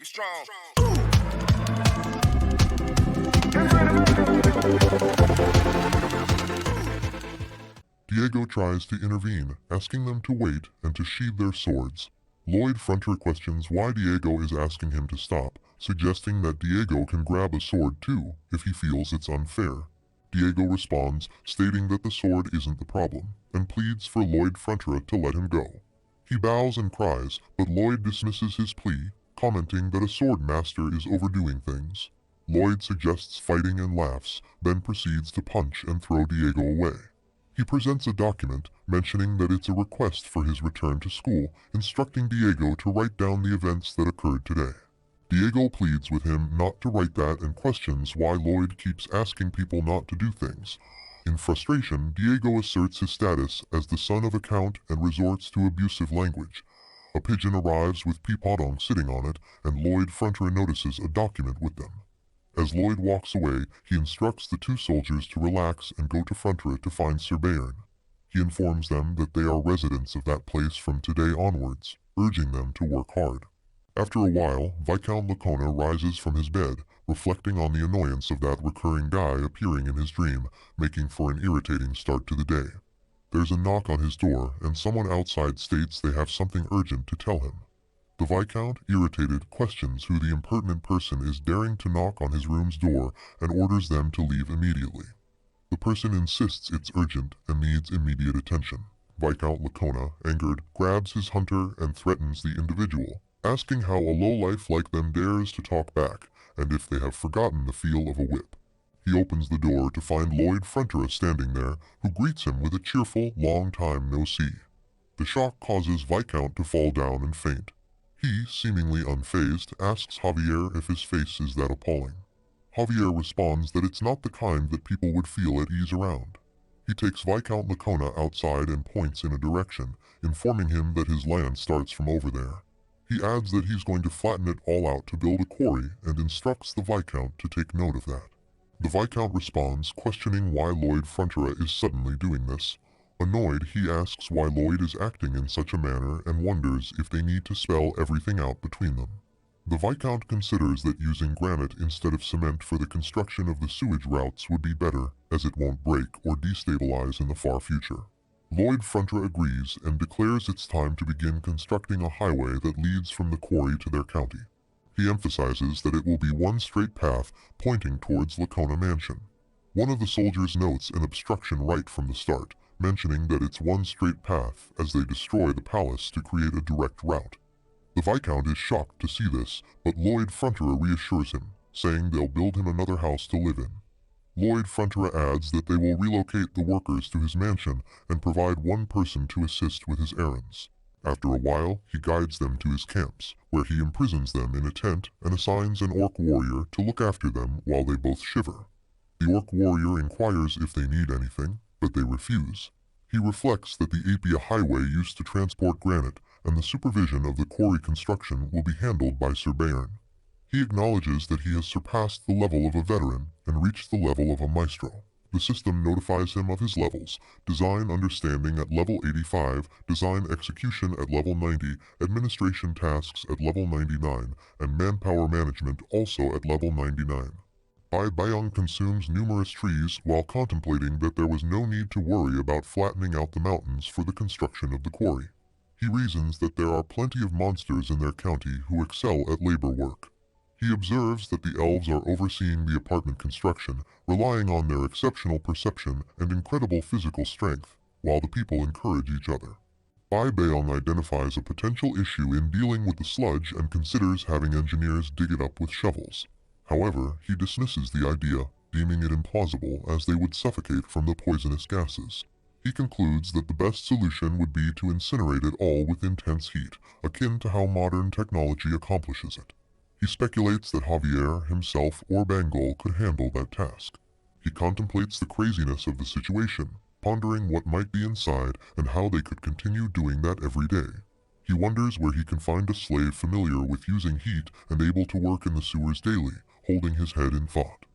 Be strong. Diego tries to intervene, asking them to wait and to sheathe their swords. Lloyd Frontera questions why Diego is asking him to stop, suggesting that Diego can grab a sword too if he feels it's unfair. Diego responds, stating that the sword isn't the problem, and pleads for Lloyd Frontera to let him go. He bows and cries, but Lloyd dismisses his plea, commenting that a sword master is overdoing things. Lloyd suggests fighting and laughs, then proceeds to punch and throw Diego away. He presents a document mentioning that it's a request for his return to school, instructing Diego to write down the events that occurred today. Diego pleads with him not to write that and questions why Lloyd keeps asking people not to do things. In frustration, Diego asserts his status as the son of a count and resorts to abusive language. A pigeon arrives with Peepodong sitting on it, and Lloyd Frontera notices a document with them. As Lloyd walks away, he instructs the two soldiers to relax and go to Frontera to find Sir Baron. He informs them that they are residents of that place from today onwards, urging them to work hard. After a while, Viscount Lacona rises from his bed, reflecting on the annoyance of that recurring guy appearing in his dream, making for an irritating start to the day. There's a knock on his door, and someone outside states they have something urgent to tell him. The Viscount, irritated, questions who the impertinent person is daring to knock on his room's door and orders them to leave immediately. The person insists it's urgent and needs immediate attention. Viscount Lacona, angered, grabs his hunter and threatens the individual, asking how a lowlife like them dares to talk back, and if they have forgotten the feel of a whip. He opens the door to find Lloyd Frontera standing there, who greets him with a cheerful, long time no see. The shock causes Viscount to fall down and faint. He, seemingly unfazed, asks Javier if his face is that appalling. Javier responds that it's not the kind that people would feel at ease around. He takes Viscount Lacona outside and points in a direction, informing him that his land starts from over there. He adds that he's going to flatten it all out to build a quarry and instructs the Viscount to take note of that. The Viscount responds, questioning why Lloyd Frontera is suddenly doing this. Annoyed, he asks why Lloyd is acting in such a manner and wonders if they need to spell everything out between them. The Viscount considers that using granite instead of cement for the construction of the sewage routes would be better, as it won't break or destabilize in the far future. Lloyd Frontera agrees and declares it's time to begin constructing a highway that leads from the quarry to their county. He emphasizes that it will be one straight path pointing towards Lacona Mansion. One of the soldiers notes an obstruction right from the start, mentioning that it's one straight path as they destroy the palace to create a direct route. The Viscount is shocked to see this, but Lloyd Frontera reassures him, saying they'll build him another house to live in. Lloyd Frontera adds that they will relocate the workers to his mansion and provide one person to assist with his errands. After a while, he guides them to his camps, where he imprisons them in a tent and assigns an orc warrior to look after them while they both shiver. The orc warrior inquires if they need anything, but they refuse. He reflects that the Apia Highway used to transport granite, and the supervision of the quarry construction will be handled by Sir Baron. He acknowledges that he has surpassed the level of a veteran and reached the level of a maestro. The system notifies him of his levels: design understanding at level 85, design execution at level 90, administration tasks at level 99, and manpower management also at level 99. Bai Bayong consumes numerous trees while contemplating that there was no need to worry about flattening out the mountains for the construction of the quarry. He reasons that there are plenty of monsters in their county who excel at labor work. He observes that the elves are overseeing the apartment construction, relying on their exceptional perception and incredible physical strength, while the people encourage each other. Bai Bayong identifies a potential issue in dealing with the sludge and considers having engineers dig it up with shovels. However, he dismisses the idea, deeming it implausible as they would suffocate from the poisonous gases. He concludes that the best solution would be to incinerate it all with intense heat, akin to how modern technology accomplishes it. He speculates that Javier, himself, or Bangol could handle that task. He contemplates the craziness of the situation, pondering what might be inside and how they could continue doing that every day. He wonders where he can find a slave familiar with using heat and able to work in the sewers daily, holding his head in thought.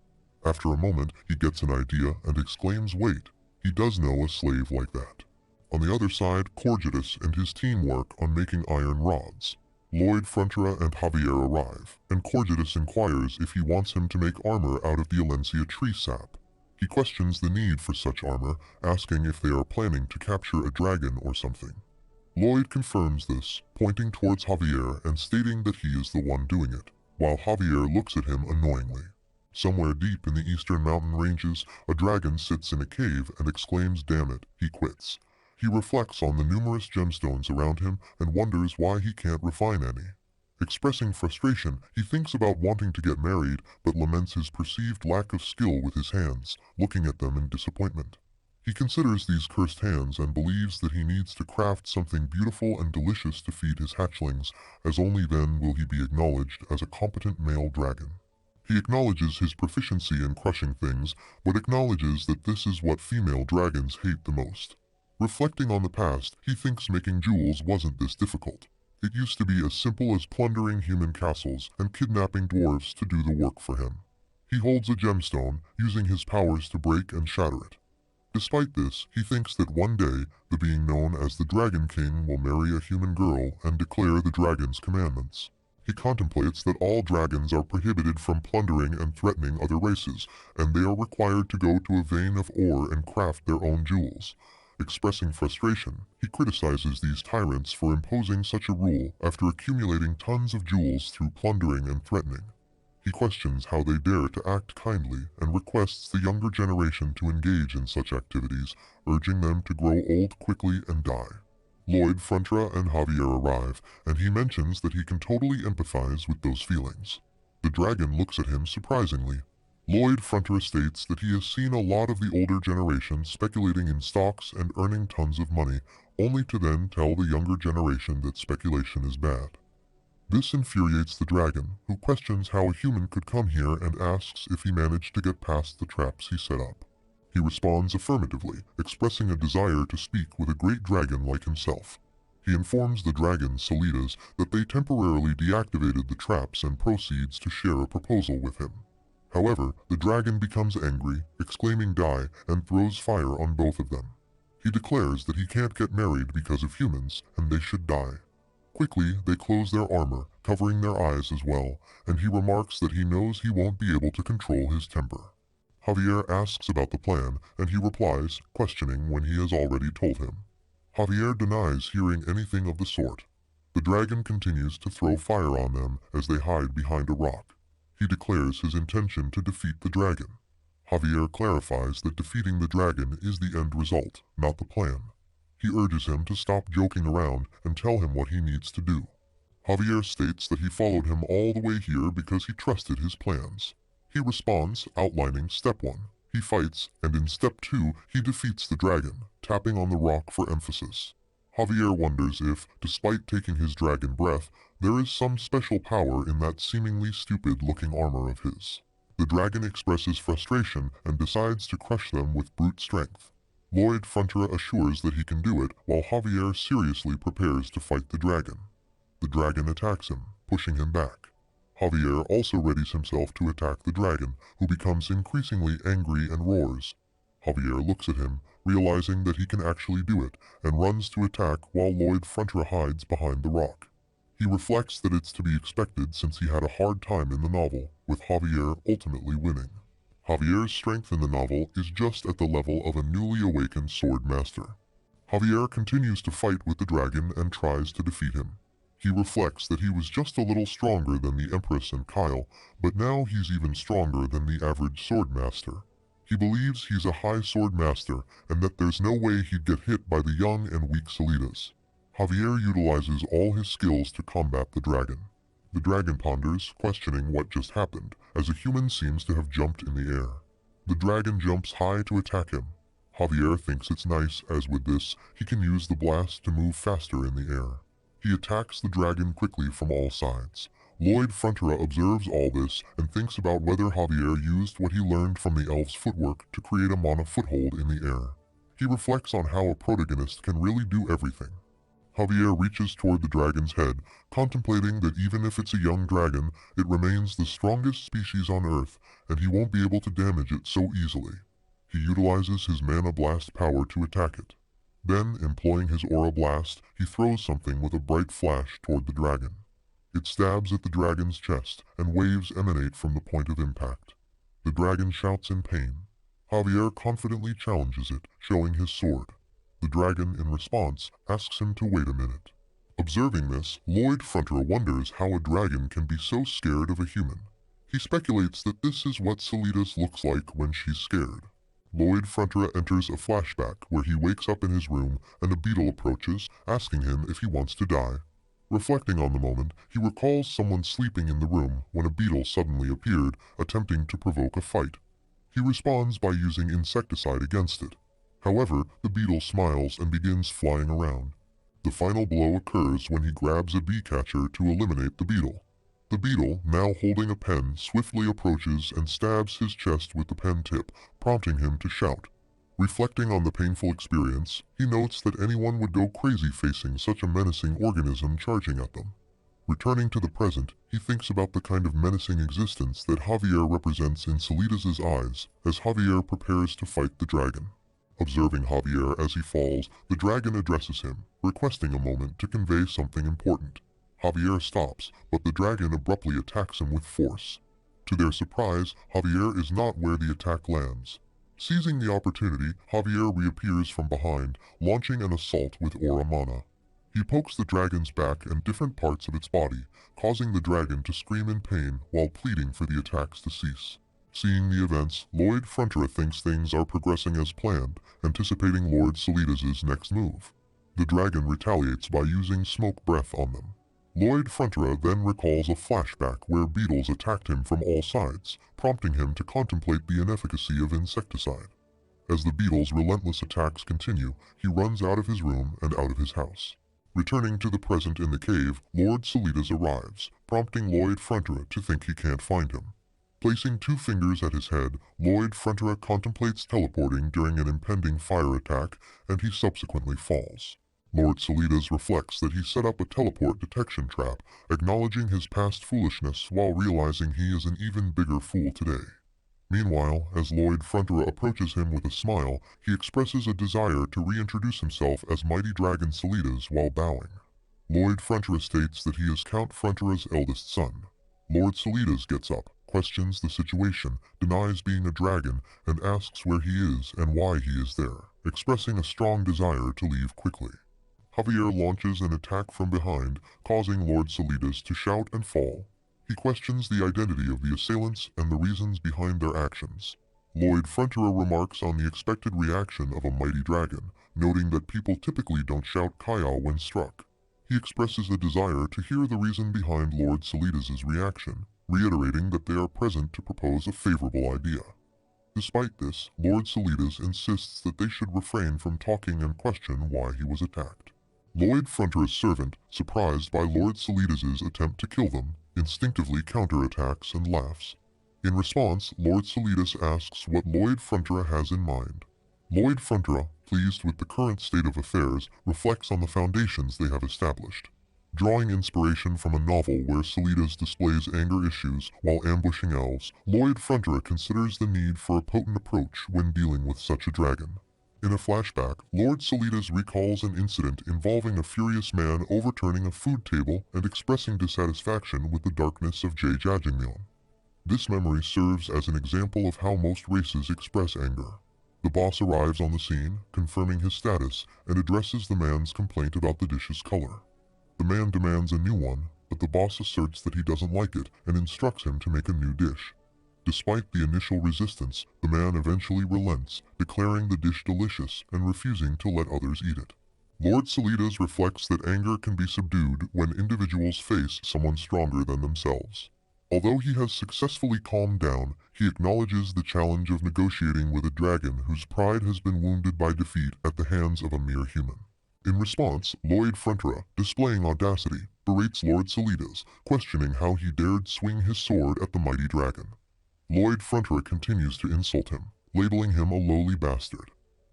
After a moment, he gets an idea and exclaims, "Wait, he does know a slave like that." On the other side, Corgetus and his team work on making iron rods. Lloyd, Frontera, and Javier arrive, and Corgetus inquires if he wants him to make armor out of the Alencia tree sap. He questions the need for such armor, asking if they are planning to capture a dragon or something. Lloyd confirms this, pointing towards Javier and stating that he is the one doing it, while Javier looks at him annoyingly. Somewhere deep in the eastern mountain ranges, a dragon sits in a cave and exclaims, "Damn it," he quits. He reflects on the numerous gemstones around him and wonders why he can't refine any. Expressing frustration, he thinks about wanting to get married, but laments his perceived lack of skill with his hands, looking at them in disappointment. He considers these cursed hands and believes that he needs to craft something beautiful and delicious to feed his hatchlings, as only then will he be acknowledged as a competent male dragon. He acknowledges his proficiency in crushing things, but acknowledges that this is what female dragons hate the most. Reflecting on the past, he thinks making jewels wasn't this difficult. It used to be as simple as plundering human castles and kidnapping dwarves to do the work for him. He holds a gemstone, using his powers to break and shatter it. Despite this, he thinks that one day, the being known as the Dragon King will marry a human girl and declare the dragon's commandments. He contemplates that all dragons are prohibited from plundering and threatening other races, and they are required to go to a vein of ore and craft their own jewels. Expressing frustration, he criticizes these tyrants for imposing such a rule after accumulating tons of jewels through plundering and threatening. He questions how they dare to act kindly and requests the younger generation to engage in such activities, urging them to grow old quickly and die. Lloyd, Frontera, and Javier arrive, and he mentions that he can totally empathize with those feelings. The dragon looks at him surprisingly. Lloyd, Frontera states that he has seen a lot of the older generation speculating in stocks and earning tons of money, only to then tell the younger generation that speculation is bad. This infuriates the dragon, who questions how a human could come here and asks if he managed to get past the traps he set up. He responds affirmatively, expressing a desire to speak with a great dragon like himself. He informs the dragon Solitas that they temporarily deactivated the traps and proceeds to share a proposal with him. However, the dragon becomes angry, exclaiming "die," and throws fire on both of them. He declares that he can't get married because of humans, and they should die. Quickly, they close their armor, covering their eyes as well, and he remarks that he knows he won't be able to control his temper. Javier asks about the plan, and he replies, questioning when he has already told him. Javier denies hearing anything of the sort. The dragon continues to throw fire on them as they hide behind a rock. He declares his intention to defeat the dragon. Javier clarifies that defeating the dragon is the end result, not the plan. He urges him to stop joking around and tell him what he needs to do. Javier states that he followed him all the way here because he trusted his plans. He responds, outlining Step 1. He fights, and in Step 2, he defeats the dragon, tapping on the rock for emphasis. Javier wonders if, despite taking his dragon breath, there is some special power in that seemingly stupid-looking armor of his. The dragon expresses frustration and decides to crush them with brute strength. Lloyd, Frontera assures that he can do it, while Javier seriously prepares to fight the dragon. The dragon attacks him, pushing him back. Javier also readies himself to attack the dragon, who becomes increasingly angry and roars. Javier looks at him, realizing that he can actually do it, and runs to attack while Lloyd, Frontera hides behind the rock. He reflects that it's to be expected since he had a hard time in the novel, with Javier ultimately winning. Javier's strength in the novel is just at the level of a newly awakened sword master. Javier continues to fight with the dragon and tries to defeat him. He reflects that he was just a little stronger than the Empress and Kyle, but now he's even stronger than the average sword master. He believes he's a high sword master and that there's no way he'd get hit by the young and weak Solitas. Javier utilizes all his skills to combat the dragon. The dragon ponders, questioning what just happened, as a human seems to have jumped in the air. The dragon jumps high to attack him. Javier thinks it's nice, as with this, he can use the blast to move faster in the air. He attacks the dragon quickly from all sides. Lloyd, Frontera observes all this and thinks about whether Javier used what he learned from the elf's footwork to create a mana foothold in the air. He reflects on how a protagonist can really do everything. Javier reaches toward the dragon's head, contemplating that even if it's a young dragon, it remains the strongest species on Earth, and he won't be able to damage it so easily. He utilizes his mana blast power to attack it. Then, employing his aura blast, he throws something with a bright flash toward the dragon. It stabs at the dragon's chest, and waves emanate from the point of impact. The dragon shouts in pain. Javier confidently challenges it, showing his sword. The dragon, in response, asks him to wait a minute. Observing this, Lloyd Frontera wonders how a dragon can be so scared of a human. He speculates that this is what Solitas looks like when she's scared. Lloyd Frontera enters a flashback where he wakes up in his room and a beetle approaches, asking him if he wants to die. Reflecting on the moment, he recalls someone sleeping in the room when a beetle suddenly appeared, attempting to provoke a fight. He responds by using insecticide against it. However, the beetle smiles and begins flying around. The final blow occurs when he grabs a bee catcher to eliminate the beetle. The beetle, now holding a pen, swiftly approaches and stabs his chest with the pen tip, prompting him to shout. Reflecting on the painful experience, he notes that anyone would go crazy facing such a menacing organism charging at them. Returning to the present, he thinks about the kind of menacing existence that Javier represents in Solitas' eyes as Javier prepares to fight the dragon. Observing Javier as he falls, the dragon addresses him, requesting a moment to convey something important. Javier stops, but the dragon abruptly attacks him with force. To their surprise, Javier is not where the attack lands. Seizing the opportunity, Javier reappears from behind, launching an assault with Aura Mana. He pokes the dragon's back and different parts of its body, causing the dragon to scream in pain while pleading for the attacks to cease. Seeing the events, Lloyd Frontera thinks things are progressing as planned, anticipating Lord Solitas' next move. The dragon retaliates by using smoke breath on them. Lloyd Frontera then recalls a flashback where beetles attacked him from all sides, prompting him to contemplate the inefficacy of insecticide. As the beetles' relentless attacks continue, he runs out of his room and out of his house. Returning to the present in the cave, Lord Solitas arrives, prompting Lloyd Frontera to think he can't find him. Placing 2 fingers at his head, Lloyd Frontera contemplates teleporting during an impending fire attack, and he subsequently falls. Lord Solitas reflects that he set up a teleport detection trap, acknowledging his past foolishness while realizing he is an even bigger fool today. Meanwhile, as Lloyd Frontera approaches him with a smile, he expresses a desire to reintroduce himself as Mighty Dragon Solitas while bowing. Lloyd Frontera states that he is Count Frontera's eldest son. Lord Solitas gets up, questions the situation, denies being a dragon, and asks where he is and why he is there, expressing a strong desire to leave quickly. Javier launches an attack from behind, causing Lord Solitas to shout and fall. He questions the identity of the assailants and the reasons behind their actions. Lloyd Frontera remarks on the expected reaction of a mighty dragon, noting that people typically don't shout Kaya when struck. He expresses a desire to hear the reason behind Lord Solitas' reaction, reiterating that they are present to propose a favorable idea. Despite this, Lord Solitas insists that they should refrain from talking and question why he was attacked. Lloyd Frontera's servant, surprised by Lord Solitas' attempt to kill them, instinctively counterattacks and laughs. In response, Lord Solitas asks what Lloyd Frontera has in mind. Lloyd Frontera, pleased with the current state of affairs, reflects on the foundations they have established. Drawing inspiration from a novel where Solitas displays anger issues while ambushing elves, Lloyd Frontera considers the need for a potent approach when dealing with such a dragon. In a flashback, Lord Solitas recalls an incident involving a furious man overturning a food table and expressing dissatisfaction with the darkness of Jajangmyeon. This memory serves as an example of how most races express anger. The boss arrives on the scene, confirming his status, and addresses the man's complaint about the dish's color. The man demands a new one, but the boss asserts that he doesn't like it and instructs him to make a new dish. Despite the initial resistance, the man eventually relents, declaring the dish delicious and refusing to let others eat it. Lord Solitas reflects that anger can be subdued when individuals face someone stronger than themselves. Although he has successfully calmed down, he acknowledges the challenge of negotiating with a dragon whose pride has been wounded by defeat at the hands of a mere human. In response, Lloyd Frontera, displaying audacity, berates Lord Solitas, questioning how he dared swing his sword at the mighty dragon. Lloyd Frontera continues to insult him, labeling him a lowly bastard.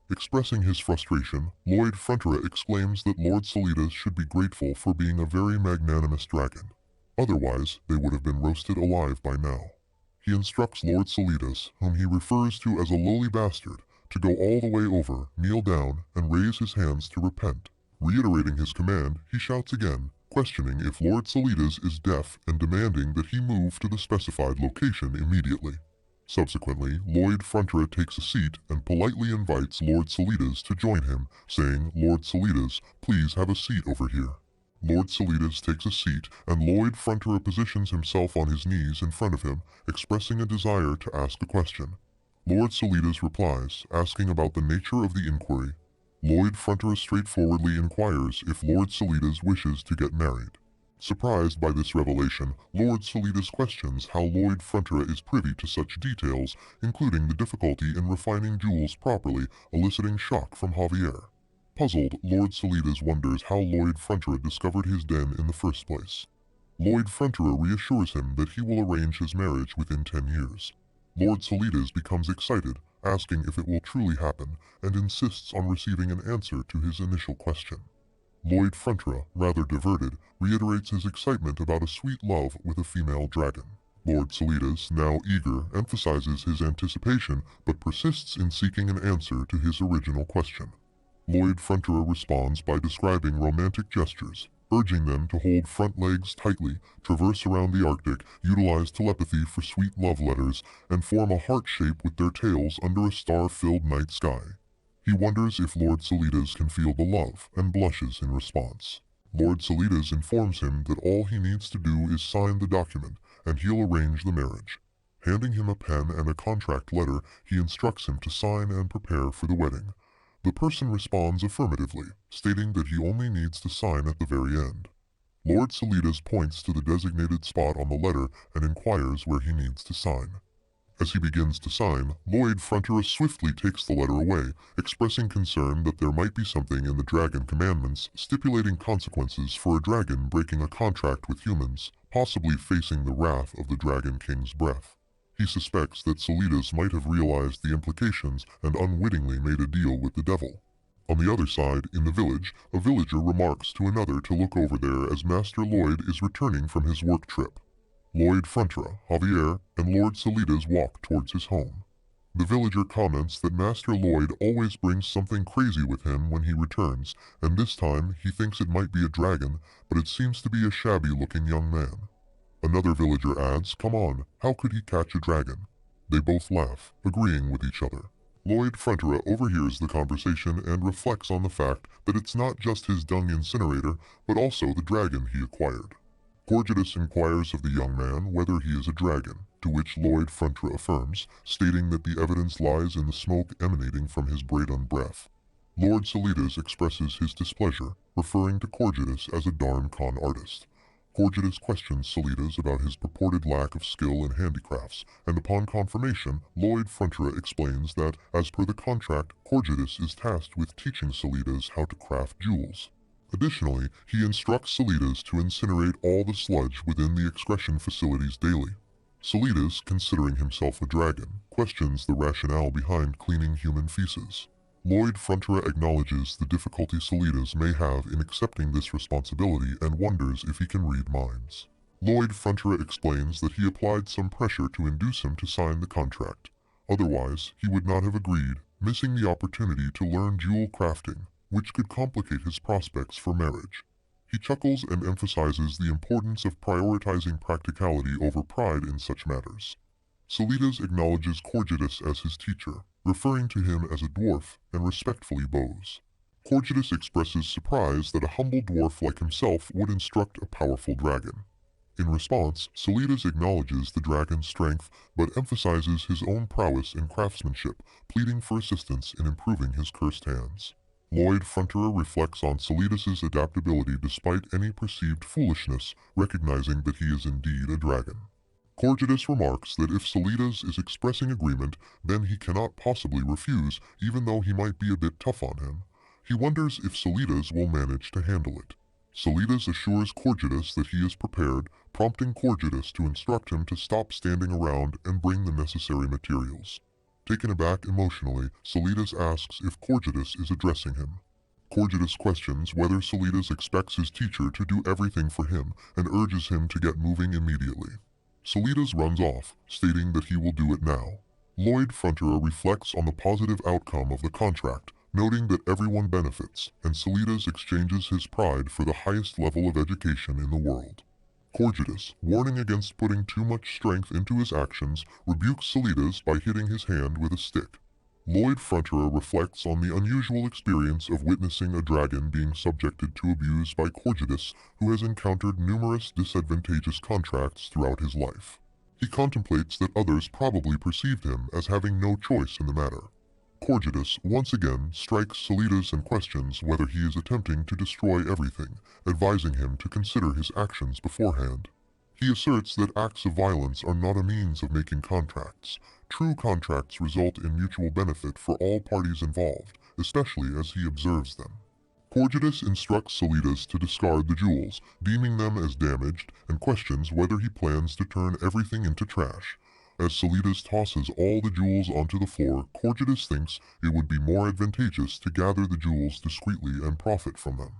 Expressing his frustration, Lloyd Frontera exclaims that Lord Solitas should be grateful for being a very magnanimous dragon. Otherwise, they would have been roasted alive by now. He instructs Lord Solitas, whom he refers to as a lowly bastard, to go all the way over, kneel down, and raise his hands to repent. Reiterating his command, he shouts again, questioning if Lord Salidas is deaf and demanding that he move to the specified location immediately. Subsequently, Lord Frontera takes a seat and politely invites Lord Salidas to join him, saying, "Lord Salidas, please have a seat over here." Lord Salidas takes a seat, and Lord Frontera positions himself on his knees in front of him, expressing a desire to ask a question. Lord Salidas replies, asking about the nature of the inquiry. Lord Frontera straightforwardly inquires if Lord Salidas wishes to get married. Surprised by this revelation, Lord Salidas questions how Lord Frontera is privy to such details, including the difficulty in refining jewels properly, eliciting shock from Javier. Puzzled, Lord Salidas wonders how Lord Frontera discovered his den in the first place. Lord Frontera reassures him that he will arrange his marriage within 10 years. Lord Salidas becomes excited, asking if it will truly happen, and insists on receiving an answer to his initial question. Lord Frontera, rather diverted, reiterates his excitement about a sweet love with a female dragon. Lord Salidas, now eager, emphasizes his anticipation but persists in seeking an answer to his original question. Lord Frontera responds by describing romantic gestures, urging them to hold front legs tightly, traverse around the Arctic, utilize telepathy for sweet love letters, and form a heart shape with their tails under a star-filled night sky. He wonders if Lord Salidas can feel the love, and blushes in response. Lord Salidas informs him that all he needs to do is sign the document, and he'll arrange the marriage. Handing him a pen and a contract letter, he instructs him to sign and prepare for the wedding. The person responds affirmatively, stating that he only needs to sign at the very end. Lord Salidas points to the designated spot on the letter and inquires where he needs to sign. As he begins to sign, Lord Frontera swiftly takes the letter away, expressing concern that there might be something in the Dragon Commandments stipulating consequences for a dragon breaking a contract with humans, possibly facing the wrath of the Dragon King's breath. He suspects that Salidas might have realized the implications and unwittingly made a deal with the devil. On the other side, in the village, a villager remarks to another to look over there as Master Lloyd is returning from his work trip. Lord Frontera, Javier, and Lord Salidas walk towards his home. The villager comments that Master Lloyd always brings something crazy with him when he returns, and this time he thinks it might be a dragon, but it seems to be a shabby-looking young man. Another villager adds, "Come on, how could he catch a dragon?" They both laugh, agreeing with each other. Lord Frontera overhears the conversation and reflects on the fact that it's not just his dung incinerator, but also the dragon he acquired. Corgidus inquires of the young man whether he is a dragon, to which Lord Frontera affirms, stating that the evidence lies in the smoke emanating from his Braidon breath. Lord Salidas expresses his displeasure, referring to Corgidus as a darn con artist. Corgidus questions Salidas about his purported lack of skill in handicrafts, and upon confirmation, Lord Frontera explains that, as per the contract, Corgidus is tasked with teaching Salidas how to craft jewels. Additionally, he instructs Salidas to incinerate all the sludge within the excretion facilities daily. Salidas, considering himself a dragon, questions the rationale behind cleaning human feces. Lord Frontera acknowledges the difficulty Salidas may have in accepting this responsibility and wonders if he can read minds. Lord Frontera explains that he applied some pressure to induce him to sign the contract. Otherwise, he would not have agreed, missing the opportunity to learn jewel crafting, which could complicate his prospects for marriage. He chuckles and emphasizes the importance of prioritizing practicality over pride in such matters. Salidas acknowledges Corgidus as his teacher, referring to him as a dwarf, and respectfully bows. Corgidus expresses surprise that a humble dwarf like himself would instruct a powerful dragon. In response, Salidas acknowledges the dragon's strength, but emphasizes his own prowess in craftsmanship, pleading for assistance in improving his cursed hands. Lord Frontera reflects on Salidas's adaptability despite any perceived foolishness, recognizing that he is indeed a dragon. Corgidus remarks that if Salidas is expressing agreement, then he cannot possibly refuse, even though he might be a bit tough on him. He wonders if Salidas will manage to handle it. Salidas assures Corgidus that he is prepared, prompting Corgidus to instruct him to stop standing around and bring the necessary materials. Taken aback emotionally, Salidas asks if Corgidus is addressing him. Corgidus questions whether Salidas expects his teacher to do everything for him and urges him to get moving immediately. Salidas runs off, stating that he will do it now. Lord Frontera reflects on the positive outcome of the contract, noting that everyone benefits, and Salidas exchanges his pride for the highest level of education in the world. Corgetus, warning against putting too much strength into his actions, rebukes Salidas by hitting his hand with a stick. Lloyd Frontera reflects on the unusual experience of witnessing a dragon being subjected to abuse by Corgetus, who has encountered numerous disadvantageous contracts throughout his life. He contemplates that others probably perceived him as having no choice in the matter. Corgetus once again strikes Salidas and questions whether he is attempting to destroy everything, advising him to consider his actions beforehand. He asserts that acts of violence are not a means of making contracts. True contracts result in mutual benefit for all parties involved, especially as he observes them. Corgetus instructs Salidas to discard the jewels, deeming them as damaged, and questions whether he plans to turn everything into trash. As Salidas tosses all the jewels onto the floor, Corgetus thinks it would be more advantageous to gather the jewels discreetly and profit from them.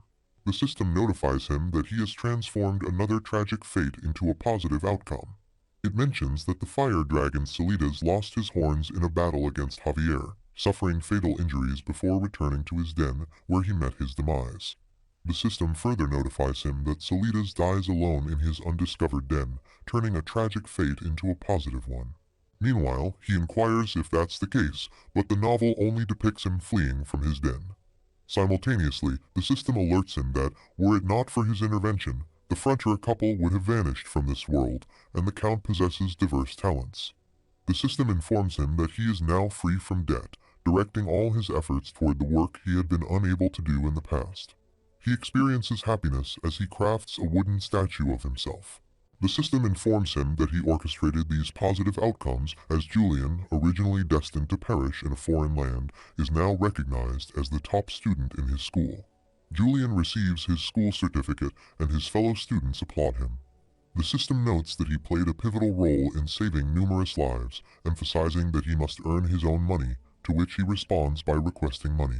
The system notifies him that he has transformed another tragic fate into a positive outcome. It mentions that the fire dragon Salidas lost his horns in a battle against Javier, suffering fatal injuries before returning to his den, where he met his demise. The system further notifies him that Salidas dies alone in his undiscovered den, turning a tragic fate into a positive one. Meanwhile, he inquires if that's the case, but the novel only depicts him fleeing from his den. Simultaneously, the system alerts him that, were it not for his intervention, the Frontera couple would have vanished from this world, and the Count possesses diverse talents. The system informs him that he is now free from debt, directing all his efforts toward the work he had been unable to do in the past. He experiences happiness as he crafts a wooden statue of himself. The system informs him that he orchestrated these positive outcomes as Julian, originally destined to perish in a foreign land, is now recognized as the top student in his school. Julian receives his school certificate and his fellow students applaud him. The system notes that he played a pivotal role in saving numerous lives, emphasizing that he must earn his own money, to which he responds by requesting money.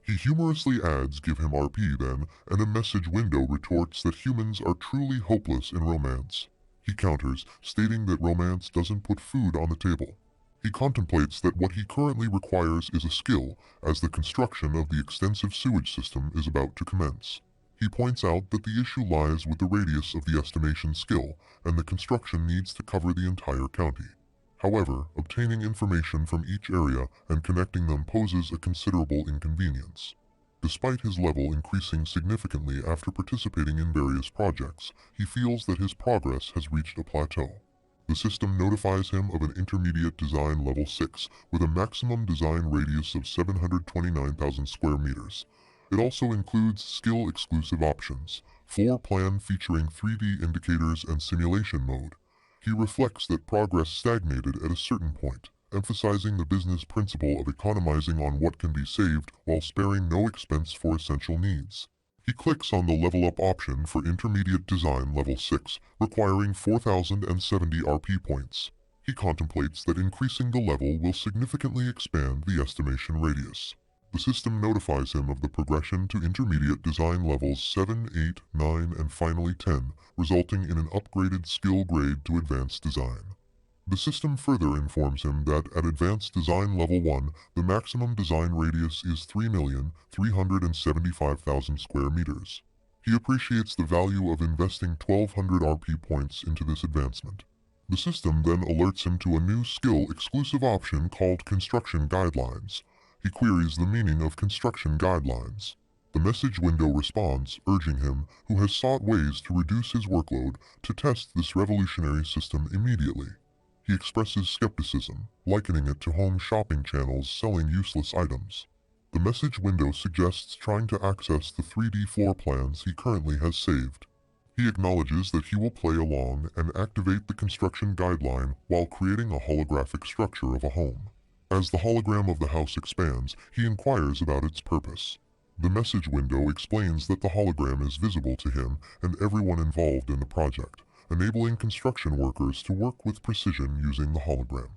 He humorously adds give him RP then, and a message window retorts that humans are truly hopeless in romance. He counters, stating that romance doesn't put food on the table. He contemplates that what he currently requires is a skill, as the construction of the extensive sewage system is about to commence. He points out that the issue lies with the radius of the estimation skill, and the construction needs to cover the entire county. However, obtaining information from each area and connecting them poses a considerable inconvenience. Despite his level increasing significantly after participating in various projects, he feels that his progress has reached a plateau. The system notifies him of an intermediate design level 6 with a maximum design radius of 729,000 square meters. It also includes skill-exclusive options, floor plan featuring 3D indicators and simulation mode. He reflects that progress stagnated at a certain point, emphasizing the business principle of economizing on what can be saved while sparing no expense for essential needs. He clicks on the Level Up option for Intermediate Design Level 6, requiring 4,070 RP points. He contemplates that increasing the level will significantly expand the estimation radius. The system notifies him of the progression to intermediate design levels 7, 8, 9, and finally 10, resulting in an upgraded skill grade to advanced design. The system further informs him that at advanced design level 1, the maximum design radius is 3,375,000 square meters. He appreciates the value of investing 1,200 RP points into this advancement. The system then alerts him to a new skill-exclusive option called Construction Guidelines. He queries the meaning of construction guidelines. The message window responds, urging him, who has sought ways to reduce his workload, to test this revolutionary system immediately. He expresses skepticism, likening it to home shopping channels selling useless items. The message window suggests trying to access the 3D floor plans he currently has saved. He acknowledges that he will play along and activate the construction guideline while creating a holographic structure of a home. As the hologram of the house expands, he inquires about its purpose. The message window explains that the hologram is visible to him and everyone involved in the project, enabling construction workers to work with precision using the hologram.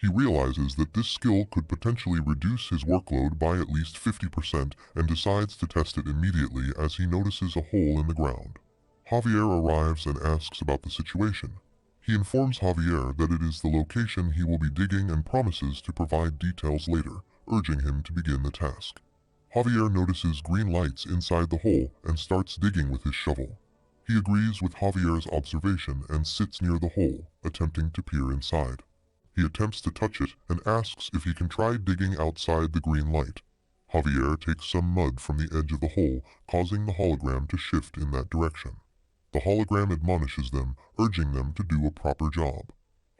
He realizes that this skill could potentially reduce his workload by at least 50% and decides to test it immediately as he notices a hole in the ground. Javier arrives and asks about the situation. He informs Javier that it is the location he will be digging and promises to provide details later, urging him to begin the task. Javier notices green lights inside the hole and starts digging with his shovel. He agrees with Javier's observation and sits near the hole, attempting to peer inside. He attempts to touch it and asks if he can try digging outside the green light. Javier takes some mud from the edge of the hole, causing the hologram to shift in that direction. The hologram admonishes them, urging them to do a proper job.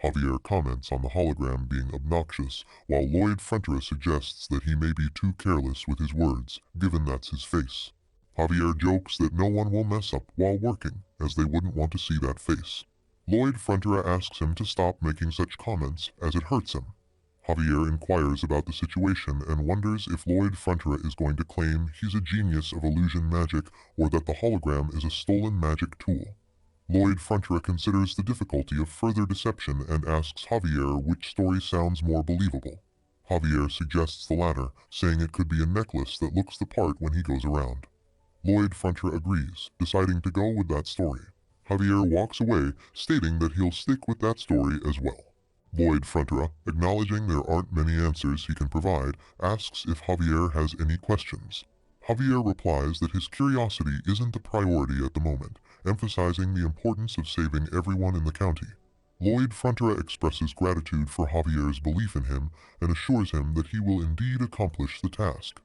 Javier comments on the hologram being obnoxious, while Lloyd Frontera suggests that he may be too careless with his words, given that's his face. Javier jokes that no one will mess up while working, as they wouldn't want to see that face. Lloyd Frontera asks him to stop making such comments, as it hurts him. Javier inquires about the situation and wonders if Lloyd Frontera is going to claim he's a genius of illusion magic or that the hologram is a stolen magic tool. Lloyd Frontera considers the difficulty of further deception and asks Javier which story sounds more believable. Javier suggests the latter, saying it could be a necklace that looks the part when he goes around. Lloyd Frontera agrees, deciding to go with that story. Javier walks away, stating that he'll stick with that story as well. Lloyd Frontera, acknowledging there aren't many answers he can provide, asks if Javier has any questions. Javier replies that his curiosity isn't the priority at the moment, emphasizing the importance of saving everyone in the county. Lloyd Frontera expresses gratitude for Javier's belief in him and assures him that he will indeed accomplish the task.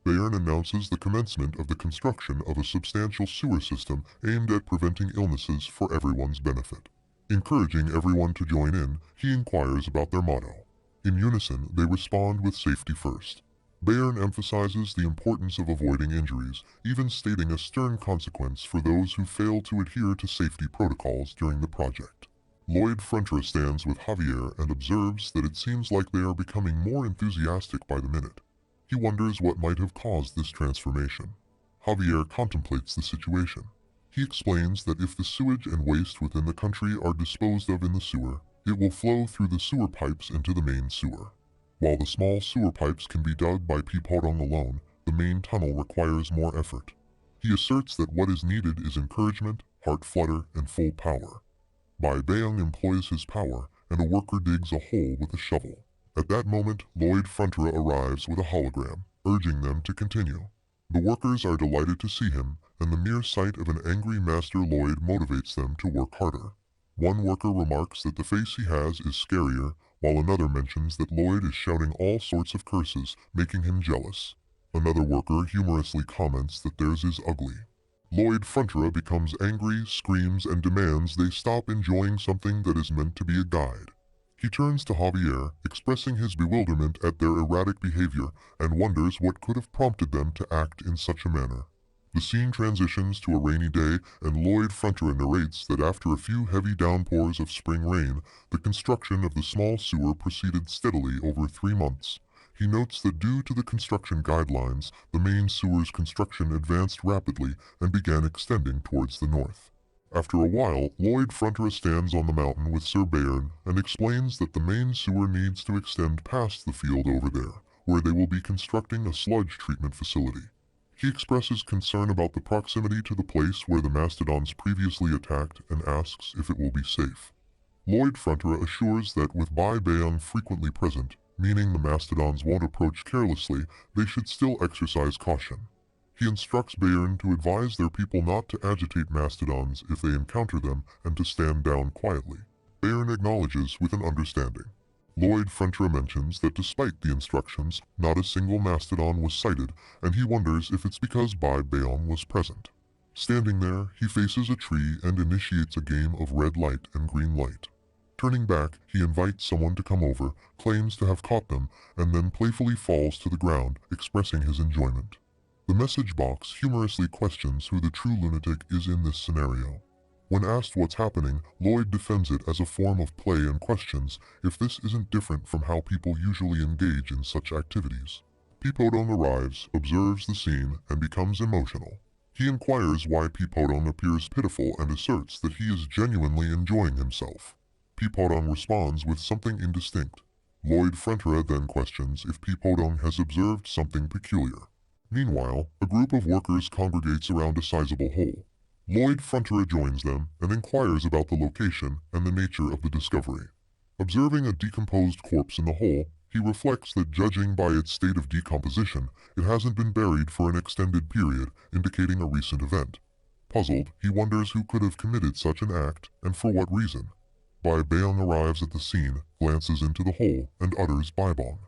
Baron announces the commencement of the construction of a substantial sewer system aimed at preventing illnesses for everyone's benefit. Encouraging everyone to join in, he inquires about their motto. In unison, they respond with safety first. Baron emphasizes the importance of avoiding injuries, even stating a stern consequence for those who fail to adhere to safety protocols during the project. Lloyd Frontera stands with Javier and observes that it seems like they are becoming more enthusiastic by the minute. He wonders what might have caused this transformation. Javier contemplates the situation. He explains that if the sewage and waste within the country are disposed of in the sewer, it will flow through the sewer pipes into the main sewer. While the small sewer pipes can be dug by Piporong alone, the main tunnel requires more effort. He asserts that what is needed is encouragement, heart flutter, and full power. Bai Beong employs his power, and a worker digs a hole with a shovel. At that moment, Lloyd Frontera arrives with a hologram, urging them to continue. The workers are delighted to see him, and the mere sight of an angry Master Lloyd motivates them to work harder. One worker remarks that the face he has is scarier, while another mentions that Lloyd is shouting all sorts of curses, making him jealous. Another worker humorously comments that theirs is ugly. Lloyd Frontera becomes angry, screams, and demands they stop enjoying something that is meant to be a guide. He turns to Javier, expressing his bewilderment at their erratic behavior and wonders what could have prompted them to act in such a manner. The scene transitions to a rainy day, and Lloyd Frontera narrates that after a few heavy downpours of spring rain, the construction of the small sewer proceeded steadily over 3 months. He notes that due to the construction guidelines, the main sewer's construction advanced rapidly and began extending towards the north. After a while, Lloyd Frontera stands on the mountain with Sir Baron and explains that the main sewer needs to extend past the field over there, where they will be constructing a sludge treatment facility. He expresses concern about the proximity to the place where the mastodons previously attacked and asks if it will be safe. Lloyd Frontera assures that with Bai Beong frequently present, meaning the mastodons won't approach carelessly, they should still exercise caution. He instructs Baron to advise their people not to agitate mastodons if they encounter them and to stand down quietly. Baron acknowledges with an understanding. Lloyd Frontera mentions that despite the instructions, not a single mastodon was sighted, and he wonders if it's because Bai Beong was present. Standing there, he faces a tree and initiates a game of red light and green light. Turning back, he invites someone to come over, claims to have caught them, and then playfully falls to the ground, expressing his enjoyment. The message box humorously questions who the true lunatic is in this scenario. When asked what's happening, Lloyd defends it as a form of play and questions if this isn't different from how people usually engage in such activities. Pipodong arrives, observes the scene, and becomes emotional. He inquires why Pipodong appears pitiful and asserts that he is genuinely enjoying himself. Pipodong responds with something indistinct. Lloyd Frontera then questions if Pipodong has observed something peculiar. Meanwhile, a group of workers congregates around a sizable hole. Lloyd Frontera joins them and inquires about the location and the nature of the discovery. Observing a decomposed corpse in the hole, He reflects that judging by its state of decomposition, it hasn't been buried for an extended period, indicating a recent event. Puzzled, he wonders who could have committed such an act, and for what reason. Bai Beong arrives at the scene, glances into the hole, and utters Baibong.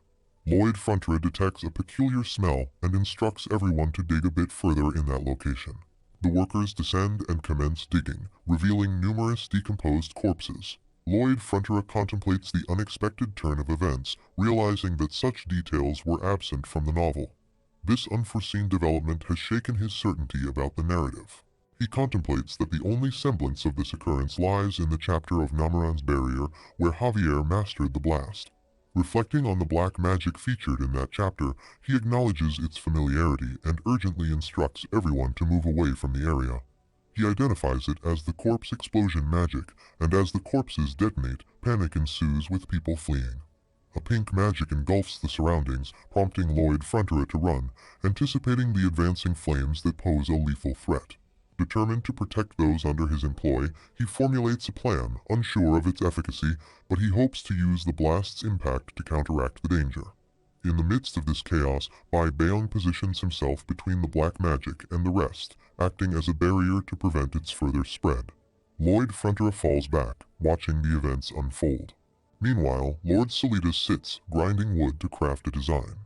Lloyd Frontera detects a peculiar smell and instructs everyone to dig a bit further in that location. The workers descend and commence digging, revealing numerous decomposed corpses. Lloyd Frontera contemplates the unexpected turn of events, realizing that such details were absent from the novel. This unforeseen development has shaken his certainty about the narrative. He contemplates that the only semblance of this occurrence lies in the chapter of Namuran's Barrier, where Javier mastered the blast. Reflecting on the black magic featured in that chapter, he acknowledges its familiarity and urgently instructs everyone to move away from the area. He identifies it as the corpse explosion magic, and as the corpses detonate, panic ensues with people fleeing. A pink magic engulfs the surroundings, prompting Lloyd Frontera to run, anticipating the advancing flames that pose a lethal threat. Determined to protect those under his employ, he formulates a plan, unsure of its efficacy, but he hopes to use the blast's impact to counteract the danger. In the midst of this chaos, Bai Beong positions himself between the black magic and the rest, acting as a barrier to prevent its further spread. Lloyd Frontera falls back, watching the events unfold. Meanwhile, Lord Solitas sits, grinding wood to craft a design.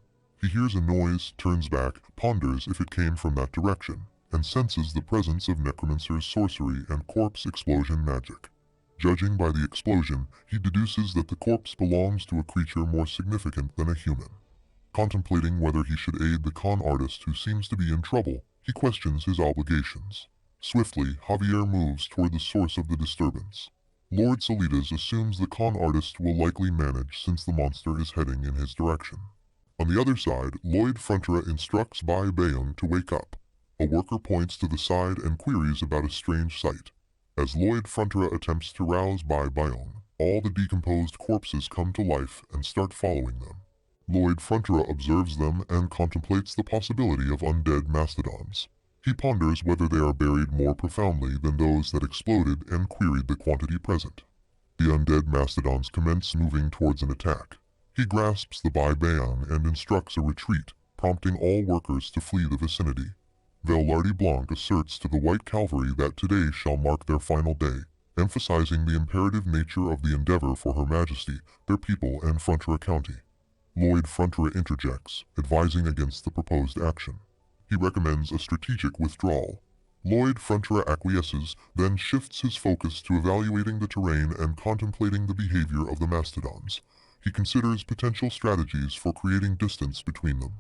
He hears a noise, turns back, ponders if it came from that direction, and senses the presence of necromancer's sorcery and corpse explosion magic. Judging by the explosion, he deduces that the corpse belongs to a creature more significant than a human. Contemplating whether he should aid the con artist who seems to be in trouble, he questions his obligations. Swiftly, Javier moves toward the source of the disturbance. Lord Solitas assumes the con artist will likely manage since the monster is heading in his direction. On the other side, Lloyd Frontera instructs Bai Beong to wake up. A worker points to the side and queries about a strange sight. As Lloyd Frontera attempts to rouse Bai Beong, all the decomposed corpses come to life and start following them. Lloyd Frontera observes them and contemplates the possibility of undead mastodons. He ponders whether they are buried more profoundly than those that exploded and queried the quantity present. The undead mastodons commence moving towards an attack. He grasps the Bai Beong and instructs a retreat, prompting all workers to flee the vicinity. Velarde Blanc asserts to the White Cavalry that today shall mark their final day, emphasizing the imperative nature of the endeavor for Her Majesty, their people, and Frontera County. Lloyd Frontera interjects, advising against the proposed action. He recommends a strategic withdrawal. Lloyd Frontera acquiesces, then shifts his focus to evaluating the terrain and contemplating the behavior of the mastodons. He considers potential strategies for creating distance between them.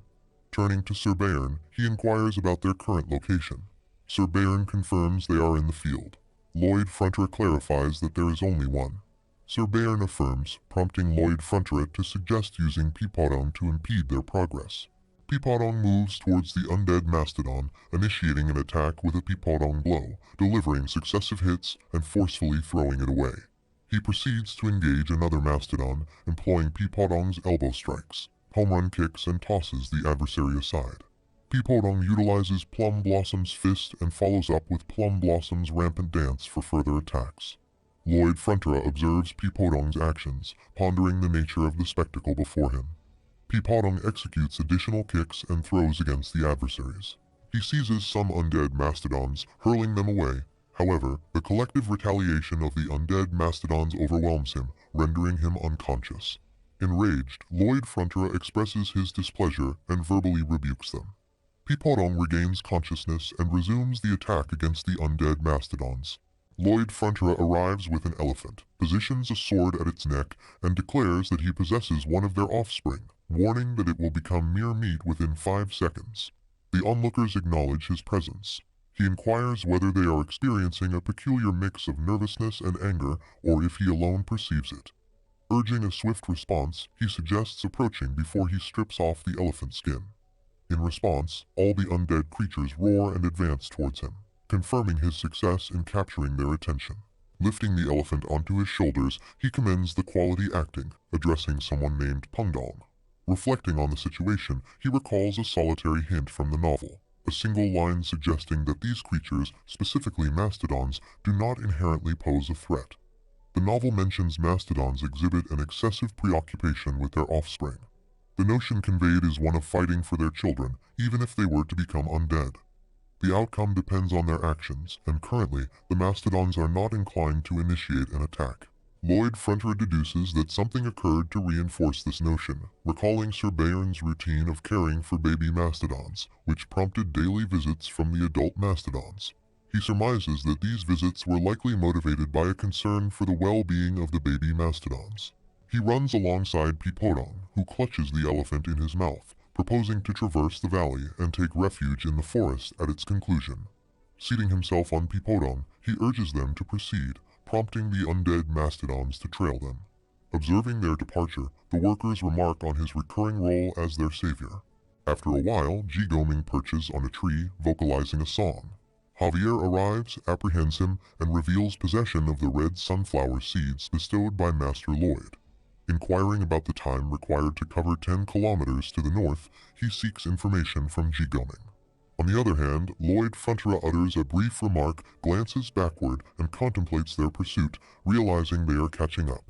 Turning to Sir Baron, he inquires about their current location. Sir Baron confirms they are in the field. Lloyd Frontera clarifies that there is only one. Sir Baron affirms, prompting Lloyd Frontera to suggest using Pipadong to impede their progress. Pipadong moves towards the undead mastodon, initiating an attack with a Pipadong blow, delivering successive hits and forcefully throwing it away. He proceeds to engage another mastodon, employing Pipadong's elbow strikes, home run kicks, and tosses the adversary aside. Pipadong utilizes Plum Blossom's fist and follows up with Plum Blossom's rampant dance for further attacks. Lloyd Frontera observes Pipadong's actions, pondering the nature of the spectacle before him. Pipadong executes additional kicks and throws against the adversaries. He seizes some undead mastodons, hurling them away. However, the collective retaliation of the undead mastodons overwhelms him, rendering him unconscious. Enraged, Lloyd Frontera expresses his displeasure and verbally rebukes them. Pipadong regains consciousness and resumes the attack against the undead mastodons. Lloyd Frontera arrives with an elephant, positions a sword at its neck, and declares that he possesses one of their offspring, warning that it will become mere meat within 5 seconds. The onlookers acknowledge his presence. He inquires whether they are experiencing a peculiar mix of nervousness and anger, or if he alone perceives it. Urging a swift response, he suggests approaching before he strips off the elephant skin. In response, all the undead creatures roar and advance towards him, confirming his success in capturing their attention. Lifting the elephant onto his shoulders, he commends the quality acting, addressing someone named Pungdong. Reflecting on the situation, he recalls a solitary hint from the novel, a single line suggesting that these creatures, specifically mastodons, do not inherently pose a threat. The novel mentions mastodons exhibit an excessive preoccupation with their offspring, The notion conveyed is one of fighting for their children, even if they were to become undead. The outcome depends on their actions, and currently, the mastodons are not inclined to initiate an attack. Lloyd Frontera deduces that something occurred to reinforce this notion, recalling Sir Baron's routine of caring for baby mastodons, which prompted daily visits from the adult mastodons. He surmises that these visits were likely motivated by a concern for the well-being of the baby mastodons. He runs alongside Peepodong, who clutches the elephant in his mouth, proposing to traverse the valley and take refuge in the forest at its conclusion. Seating himself on Peepodong, he urges them to proceed, prompting the undead mastodons to trail them. Observing their departure, the workers remark on his recurring role as their savior. After a while, Jigoming perches on a tree, vocalizing a song. Javier arrives, apprehends him, and reveals possession of the red sunflower seeds bestowed by Master Lloyd. Inquiring about the time required to cover 10 kilometers to the north, he seeks information from Jigoming. On the other hand, Lloyd Frontera utters a brief remark, glances backward, and contemplates their pursuit, realizing they are catching up.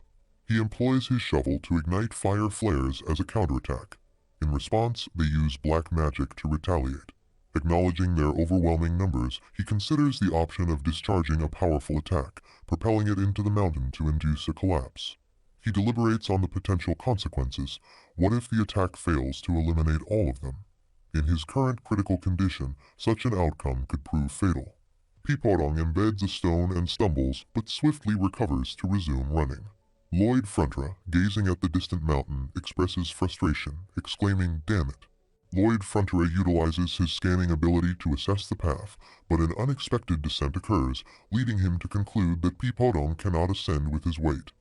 He employs his shovel to ignite fire flares as a counterattack. In response, they use black magic to retaliate. Acknowledging their overwhelming numbers, he considers the option of discharging a powerful attack, propelling it into the mountain to induce a collapse. He deliberates on the potential consequences. What if the attack fails to eliminate all of them? In his current critical condition, such an outcome could prove fatal. Peepodong embeds a stone and stumbles, but swiftly recovers to resume running. Lloyd Frontera, gazing at the distant mountain, expresses frustration, exclaiming, "Damn it." Lloyd Frontera utilizes his scanning ability to assess the path, but an unexpected descent occurs, leading him to conclude that Peepodong cannot ascend with his weight.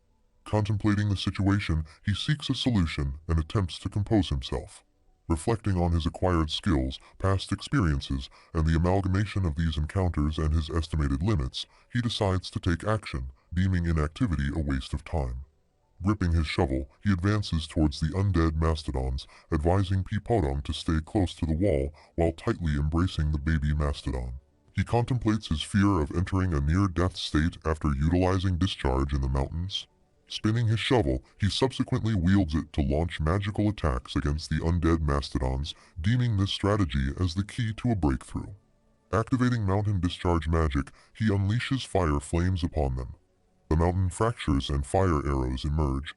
Contemplating the situation, he seeks a solution and attempts to compose himself. Reflecting on his acquired skills, past experiences, and the amalgamation of these encounters and his estimated limits, he decides to take action, deeming inactivity a waste of time. Gripping his shovel, he advances towards the undead mastodons, advising Peepodong to stay close to the wall while tightly embracing the baby mastodon. He contemplates his fear of entering a near-death state after utilizing discharge in the mountains. Spinning his shovel, he subsequently wields it to launch magical attacks against the undead mastodons, deeming this strategy as the key to a breakthrough. Activating mountain discharge magic, he unleashes fire flames upon them. The mountain fractures and fire arrows emerge.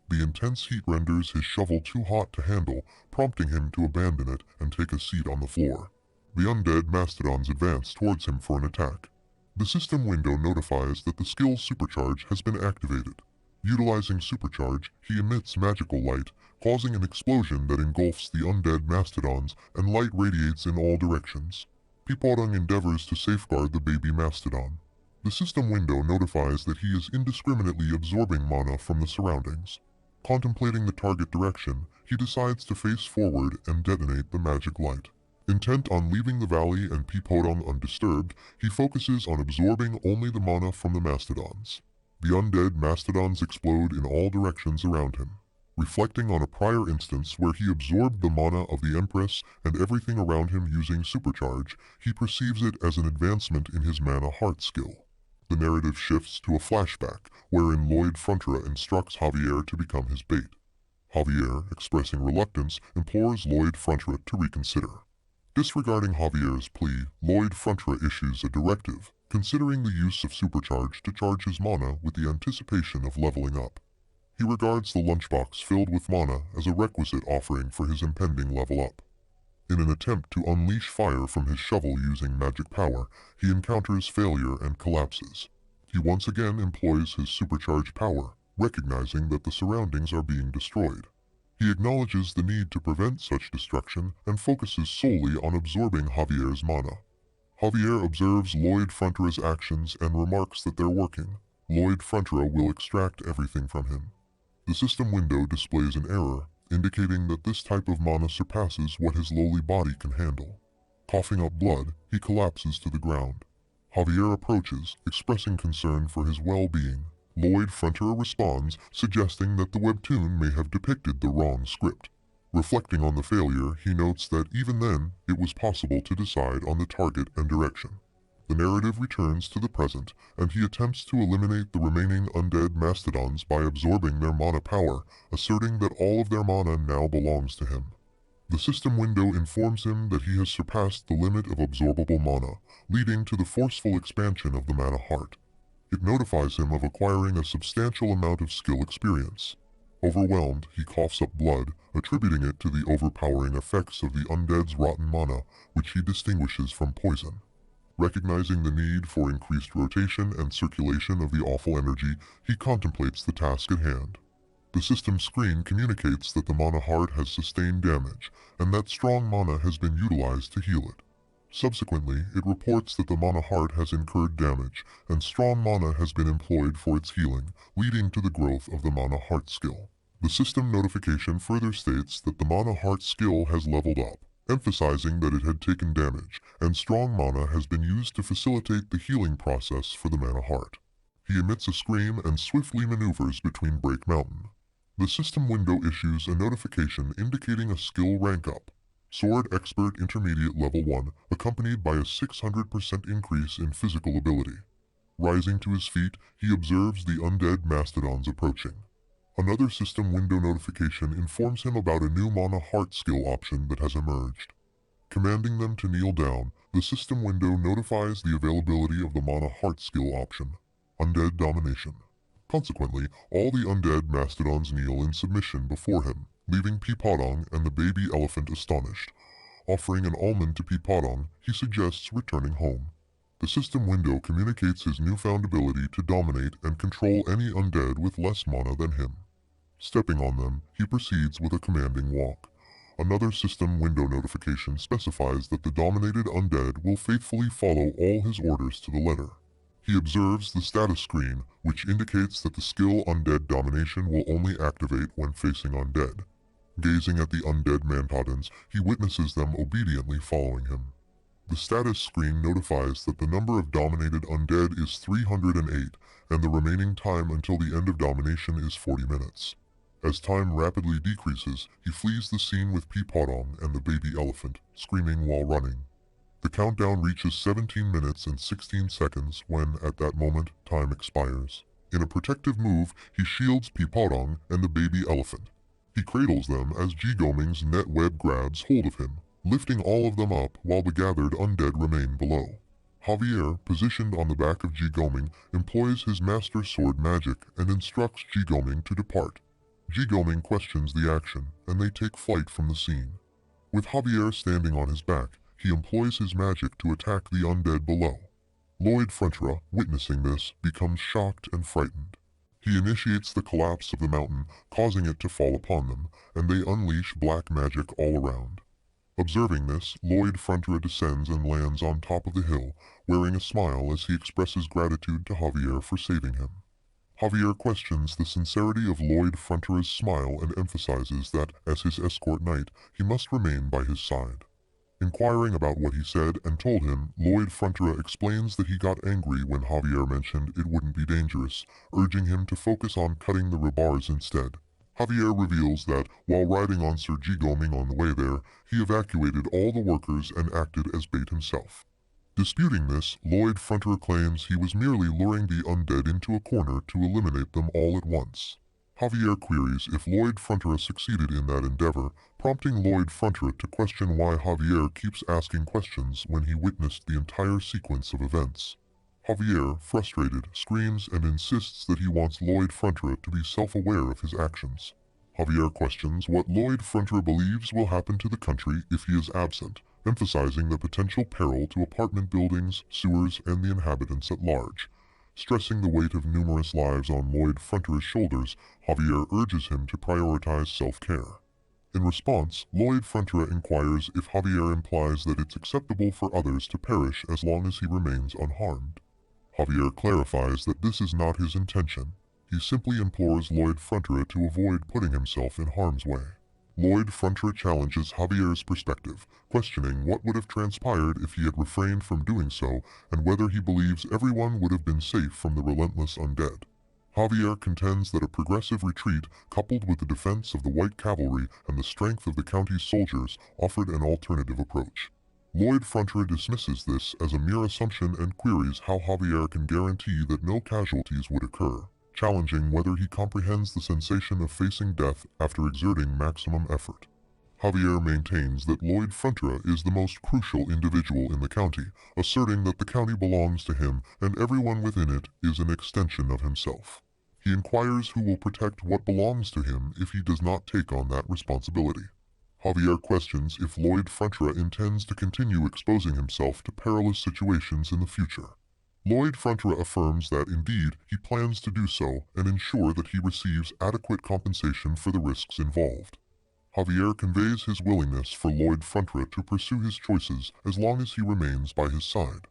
The intense heat renders his shovel too hot to handle, prompting him to abandon it and take a seat on the floor. The undead mastodons advance towards him for an attack. The system window notifies that the skill's supercharge has been activated. Utilizing supercharge, he emits magical light, causing an explosion that engulfs the undead mastodons, and light radiates in all directions. Peepodong endeavors to safeguard the baby mastodon. The system window notifies that he is indiscriminately absorbing mana from the surroundings. Contemplating the target direction, he decides to face forward and detonate the magic light. Intent on leaving the valley and Peepodong undisturbed, he focuses on absorbing only the mana from the mastodons. The undead mastodons explode in all directions around him. Reflecting on a prior instance where he absorbed the mana of the Empress and everything around him using supercharge, he perceives it as an advancement in his mana heart skill. The narrative shifts to a flashback, wherein Lloyd Frontera instructs Javier to become his bait. Javier, expressing reluctance, implores Lloyd Frontera to reconsider. Disregarding Javier's plea, Lloyd Frontera issues a directive, considering the use of supercharge to charge his mana with the anticipation of leveling up. He regards the lunchbox filled with mana as a requisite offering for his impending level up. In an attempt to unleash fire from his shovel using magic power, he encounters failure and collapses. He once again employs his supercharged power, recognizing that the surroundings are being destroyed. He acknowledges the need to prevent such destruction and focuses solely on absorbing Javier's mana. Javier observes Lloyd Frontera's actions and remarks that they're working. Lloyd Frontera will extract everything from him. The system window displays an error, indicating that this type of mana surpasses what his lowly body can handle. Coughing up blood, he collapses to the ground. Javier approaches, expressing concern for his well-being. Lloyd Frontera responds, suggesting that the webtoon may have depicted the wrong script. Reflecting on the failure, he notes that even then, it was possible to decide on the target and direction. The narrative returns to the present, and he attempts to eliminate the remaining undead mastodons by absorbing their mana power, asserting that all of their mana now belongs to him. The system window informs him that he has surpassed the limit of absorbable mana, leading to the forceful expansion of the mana heart. It notifies him of acquiring a substantial amount of skill experience. Overwhelmed, he coughs up blood, attributing it to the overpowering effects of the undead's rotten mana, which he distinguishes from poison. Recognizing the need for increased rotation and circulation of the awful energy, he contemplates the task at hand. The system screen communicates that the mana heart has sustained damage, and that strong mana has been utilized to heal it. Subsequently, it reports that the mana heart has incurred damage, and strong mana has been employed for its healing, leading to the growth of the mana heart skill. The system notification further states that the mana heart skill has leveled up, emphasizing that it had taken damage, and strong mana has been used to facilitate the healing process for the mana heart. He emits a scream and swiftly maneuvers between Break Mountain. The system window issues a notification indicating a skill rank up. Sword Expert Intermediate Level 1, accompanied by a 600% increase in physical ability. Rising to his feet, he observes the undead mastodons approaching. Another system window notification informs him about a new mana heart skill option that has emerged. Commanding them to kneel down, the system window notifies the availability of the mana heart skill option, Undead Domination. Consequently, all the undead mastodons kneel in submission before him, leaving Peepodong and the baby elephant astonished. Offering an almond to Peepodong, he suggests returning home. The system window communicates his newfound ability to dominate and control any undead with less mana than him. Stepping on them, he proceeds with a commanding walk. Another system window notification specifies that the dominated undead will faithfully follow all his orders to the letter. He observes the status screen, which indicates that the skill Undead Domination will only activate when facing undead. Gazing at the undead mastodons, he witnesses them obediently following him. The status screen notifies that the number of dominated undead is 308, and the remaining time until the end of domination is 40 minutes. As time rapidly decreases, he flees the scene with Peepodong and the baby elephant, screaming while running. The countdown reaches 17 minutes and 16 seconds when, at that moment, time expires. In a protective move, he shields Peepodong and the baby elephant. He cradles them as Jigoming's net web grabs hold of him, lifting all of them up while the gathered undead remain below. Javier, positioned on the back of Jigoming, employs his master sword magic and instructs Jigoming to depart. Jigoming questions the action, and they take flight from the scene. With Javier standing on his back, he employs his magic to attack the undead below. Lloyd Frontera, witnessing this, becomes shocked and frightened. He initiates the collapse of the mountain, causing it to fall upon them, and they unleash black magic all around. Observing this, Lloyd Frontera descends and lands on top of the hill, wearing a smile as he expresses gratitude to Javier for saving him. Javier questions the sincerity of Lloyd Frontera's smile and emphasizes that, as his escort knight, he must remain by his side. Inquiring about what he said and told him, Lloyd Frontera explains that he got angry when Javier mentioned it wouldn't be dangerous, urging him to focus on cutting the rebars instead. Javier reveals that, while riding on Sir Jigoming on the way there, he evacuated all the workers and acted as bait himself. Disputing this, Lloyd Frontera claims he was merely luring the undead into a corner to eliminate them all at once. Javier queries if Lloyd Frontera succeeded in that endeavor, prompting Lloyd Frontera to question why Javier keeps asking questions when he witnessed the entire sequence of events. Javier, frustrated, screams and insists that he wants Lloyd Frontera to be self-aware of his actions. Javier questions what Lloyd Frontera believes will happen to the country if he is absent, emphasizing the potential peril to apartment buildings, sewers, and the inhabitants at large. Stressing the weight of numerous lives on Lloyd Frontera's shoulders, Javier urges him to prioritize self-care. In response, Lloyd Frontera inquires if Javier implies that it's acceptable for others to perish as long as he remains unharmed. Javier clarifies that this is not his intention. He simply implores Lloyd Frontera to avoid putting himself in harm's way. Lloyd Frontera challenges Javier's perspective, questioning what would have transpired if he had refrained from doing so and whether he believes everyone would have been safe from the relentless undead. Javier contends that a progressive retreat, coupled with the defense of the White Cavalry and the strength of the county's soldiers, offered an alternative approach. Lloyd Frontera dismisses this as a mere assumption and queries how Javier can guarantee that no casualties would occur, challenging whether he comprehends the sensation of facing death after exerting maximum effort. Javier maintains that Lloyd Frontera is the most crucial individual in the county, asserting that the county belongs to him and everyone within it is an extension of himself. He inquires who will protect what belongs to him if he does not take on that responsibility. Javier questions if Lloyd Frontera intends to continue exposing himself to perilous situations in the future. Lloyd Frontera affirms that indeed he plans to do so and ensure that he receives adequate compensation for the risks involved. Javier conveys his willingness for Lloyd Frontera to pursue his choices as long as he remains by his side.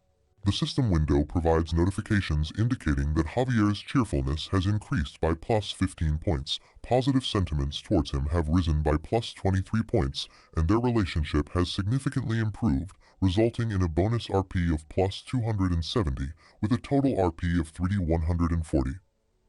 The system window provides notifications indicating that Javier's cheerfulness has increased by plus 15 points, positive sentiments towards him have risen by plus 23 points, and their relationship has significantly improved, resulting in a bonus RP of plus 270, with a total RP of 3,140.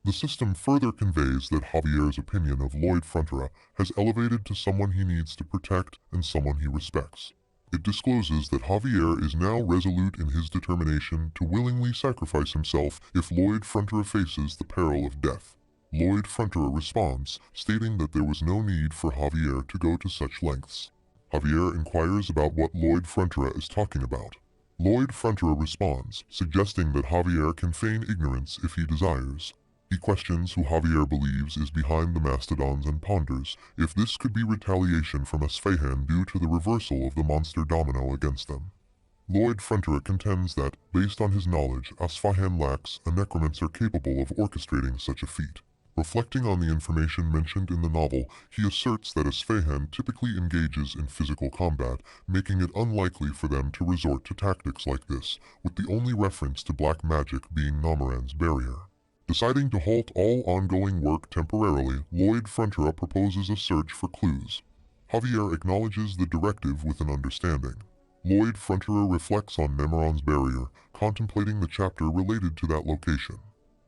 The system further conveys that Javier's opinion of Lloyd Frontera has elevated to someone he needs to protect and someone he respects. It discloses that Javier is now resolute in his determination to willingly sacrifice himself if Lloyd Frontera faces the peril of death. Lloyd Frontera responds, stating that there was no need for Javier to go to such lengths. Javier inquires about what Lloyd Frontera is talking about. Lloyd Frontera responds, suggesting that Javier can feign ignorance if he desires. He questions who Javier believes is behind the mastodons and ponders if this could be retaliation from Esfahan due to the reversal of the monster domino against them. Lloyd Frontera contends that, based on his knowledge, Esfahan lacks a necromancer capable of orchestrating such a feat. Reflecting on the information mentioned in the novel, he asserts that Esfahan typically engages in physical combat, making it unlikely for them to resort to tactics like this, with the only reference to black magic being Nomoran's barrier. Deciding to halt all ongoing work temporarily, Lloyd Frontera proposes a search for clues. Javier acknowledges the directive with an understanding. Lloyd Frontera reflects on Nomoran's barrier, contemplating the chapter related to that location.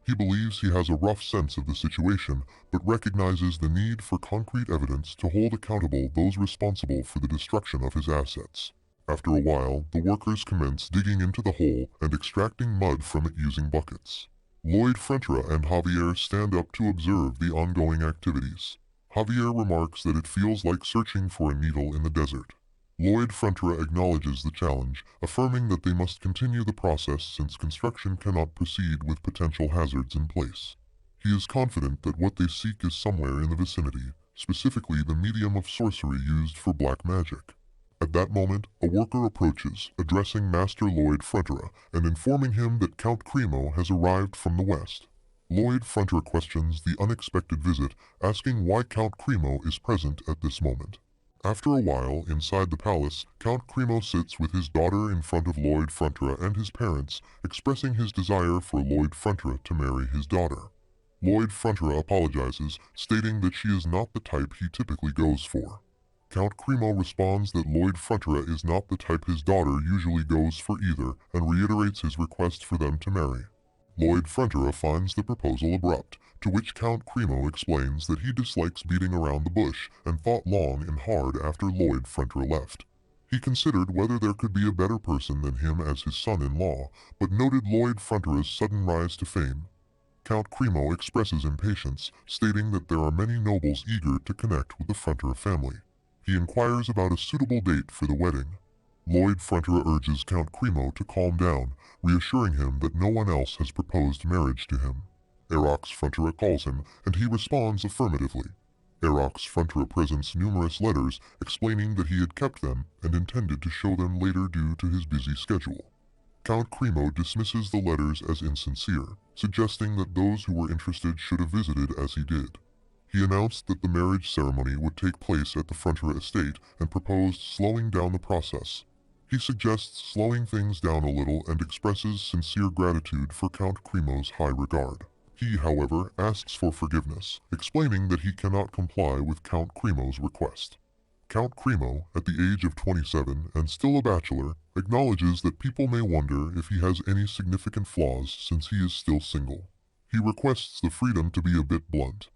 He believes he has a rough sense of the situation, but recognizes the need for concrete evidence to hold accountable those responsible for the destruction of his assets. After a while, the workers commence digging into the hole and extracting mud from it using buckets. Lloyd Frontera and Javier stand up to observe the ongoing activities. Javier remarks that it feels like searching for a needle in the desert. Lloyd Frontera acknowledges the challenge, affirming that they must continue the process since construction cannot proceed with potential hazards in place. He is confident that what they seek is somewhere in the vicinity, specifically the medium of sorcery used for black magic. At that moment, a worker approaches, addressing Master Lloyd Frontera and informing him that Count Cremo has arrived from the west. Lloyd Frontera questions the unexpected visit, asking why Count Cremo is present at this moment. After a while, inside the palace, Count Cremo sits with his daughter in front of Lloyd Frontera and his parents, expressing his desire for Lloyd Frontera to marry his daughter. Lloyd Frontera apologizes, stating that she is not the type he typically goes for. Count Cremo responds that Lloyd Frontera is not the type his daughter usually goes for either and reiterates his request for them to marry. Lloyd Frontera finds the proposal abrupt, to which Count Cremo explains that he dislikes beating around the bush and thought long and hard after Lloyd Frontera left. He considered whether there could be a better person than him as his son-in-law, but noted Lloyd Frontera's sudden rise to fame. Count Cremo expresses impatience, stating that there are many nobles eager to connect with the Frontera family. He inquires about a suitable date for the wedding. Lloyd Frontera urges Count Cremo to calm down, reassuring him that no one else has proposed marriage to him. Erox Frontera calls him, and he responds affirmatively. Erox Frontera presents numerous letters explaining that he had kept them and intended to show them later due to his busy schedule. Count Cremo dismisses the letters as insincere, suggesting that those who were interested should have visited as he did. He announced that the marriage ceremony would take place at the Frontera estate and proposed slowing down the process. He suggests slowing things down a little and expresses sincere gratitude for Count Cremo's high regard. He, however, asks for forgiveness, explaining that he cannot comply with Count Cremo's request. Count Cremo, at the age of 27 and still a bachelor, acknowledges that people may wonder if he has any significant flaws since he is still single. He requests the freedom to be a bit blunt.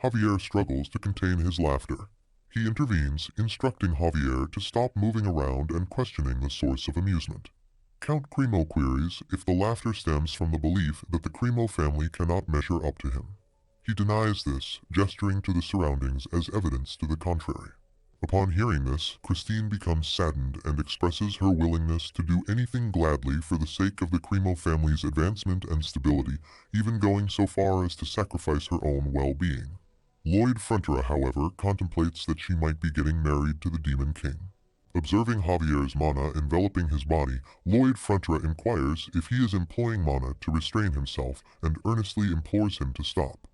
Javier struggles to contain his laughter. He intervenes, instructing Javier to stop moving around and questioning the source of amusement. Count Cremo queries if the laughter stems from the belief that the Cremo family cannot measure up to him. He denies this, gesturing to the surroundings as evidence to the contrary. Upon hearing this, Christine becomes saddened and expresses her willingness to do anything gladly for the sake of the Cremo family's advancement and stability, even going so far as to sacrifice her own well-being. Lloyd Frontera, however, contemplates that she might be getting married to the Demon King. Observing Javier's mana enveloping his body, Lloyd Frontera inquires if he is employing mana to restrain himself and earnestly implores him to stop.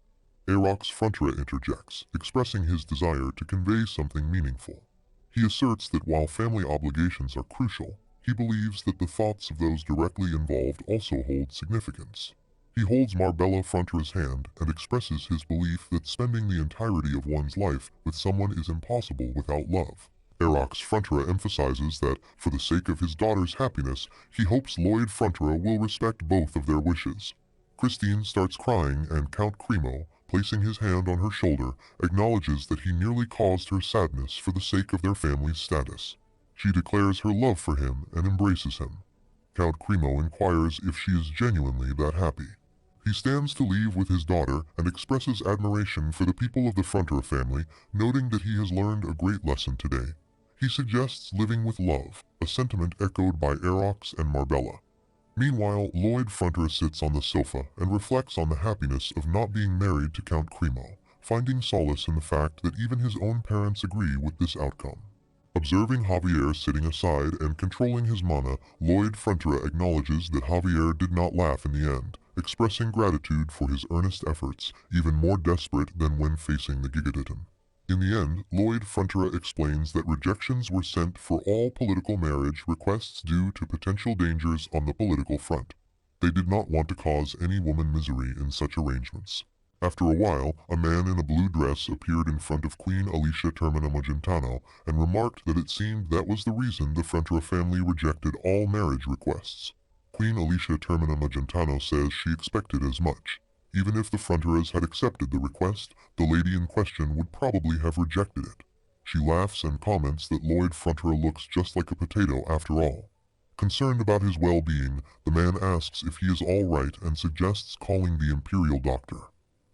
Arox Frontera interjects, expressing his desire to convey something meaningful. He asserts that while family obligations are crucial, he believes that the thoughts of those directly involved also hold significance. He holds Marbella Frontera's hand and expresses his belief that spending the entirety of one's life with someone is impossible without love. Arox Frontera emphasizes that, for the sake of his daughter's happiness, he hopes Lloyd Frontera will respect both of their wishes. Christine starts crying and Count Cremo, placing his hand on her shoulder, acknowledges that he nearly caused her sadness for the sake of their family's status. She declares her love for him and embraces him. Count Cremo inquires if she is genuinely that happy. He stands to leave with his daughter and expresses admiration for the people of the Frontera family, noting that he has learned a great lesson today. He suggests living with love, a sentiment echoed by Arox and Marbella. Meanwhile, Lloyd Frontera sits on the sofa and reflects on the happiness of not being married to Count Cremo, finding solace in the fact that even his own parents agree with this outcome. Observing Javier sitting aside and controlling his mana, Lloyd Frontera acknowledges that Javier did not laugh in the end, expressing gratitude for his earnest efforts, even more desperate than when facing the Gigadotum. In the end, Lloyd Frontera explains that rejections were sent for all political marriage requests due to potential dangers on the political front. They did not want to cause any woman misery in such arrangements. After a while, a man in a blue dress appeared in front of Queen Alicia Termina Magentano and remarked that it seemed that was the reason the Frontera family rejected all marriage requests. Queen Alicia Termina Magentano says she expected as much. Even if the Fronteras had accepted the request, the lady in question would probably have rejected it. She laughs and comments that Lloyd Frontera looks just like a potato after all. Concerned about his well-being, the man asks if he is all right and suggests calling the imperial doctor.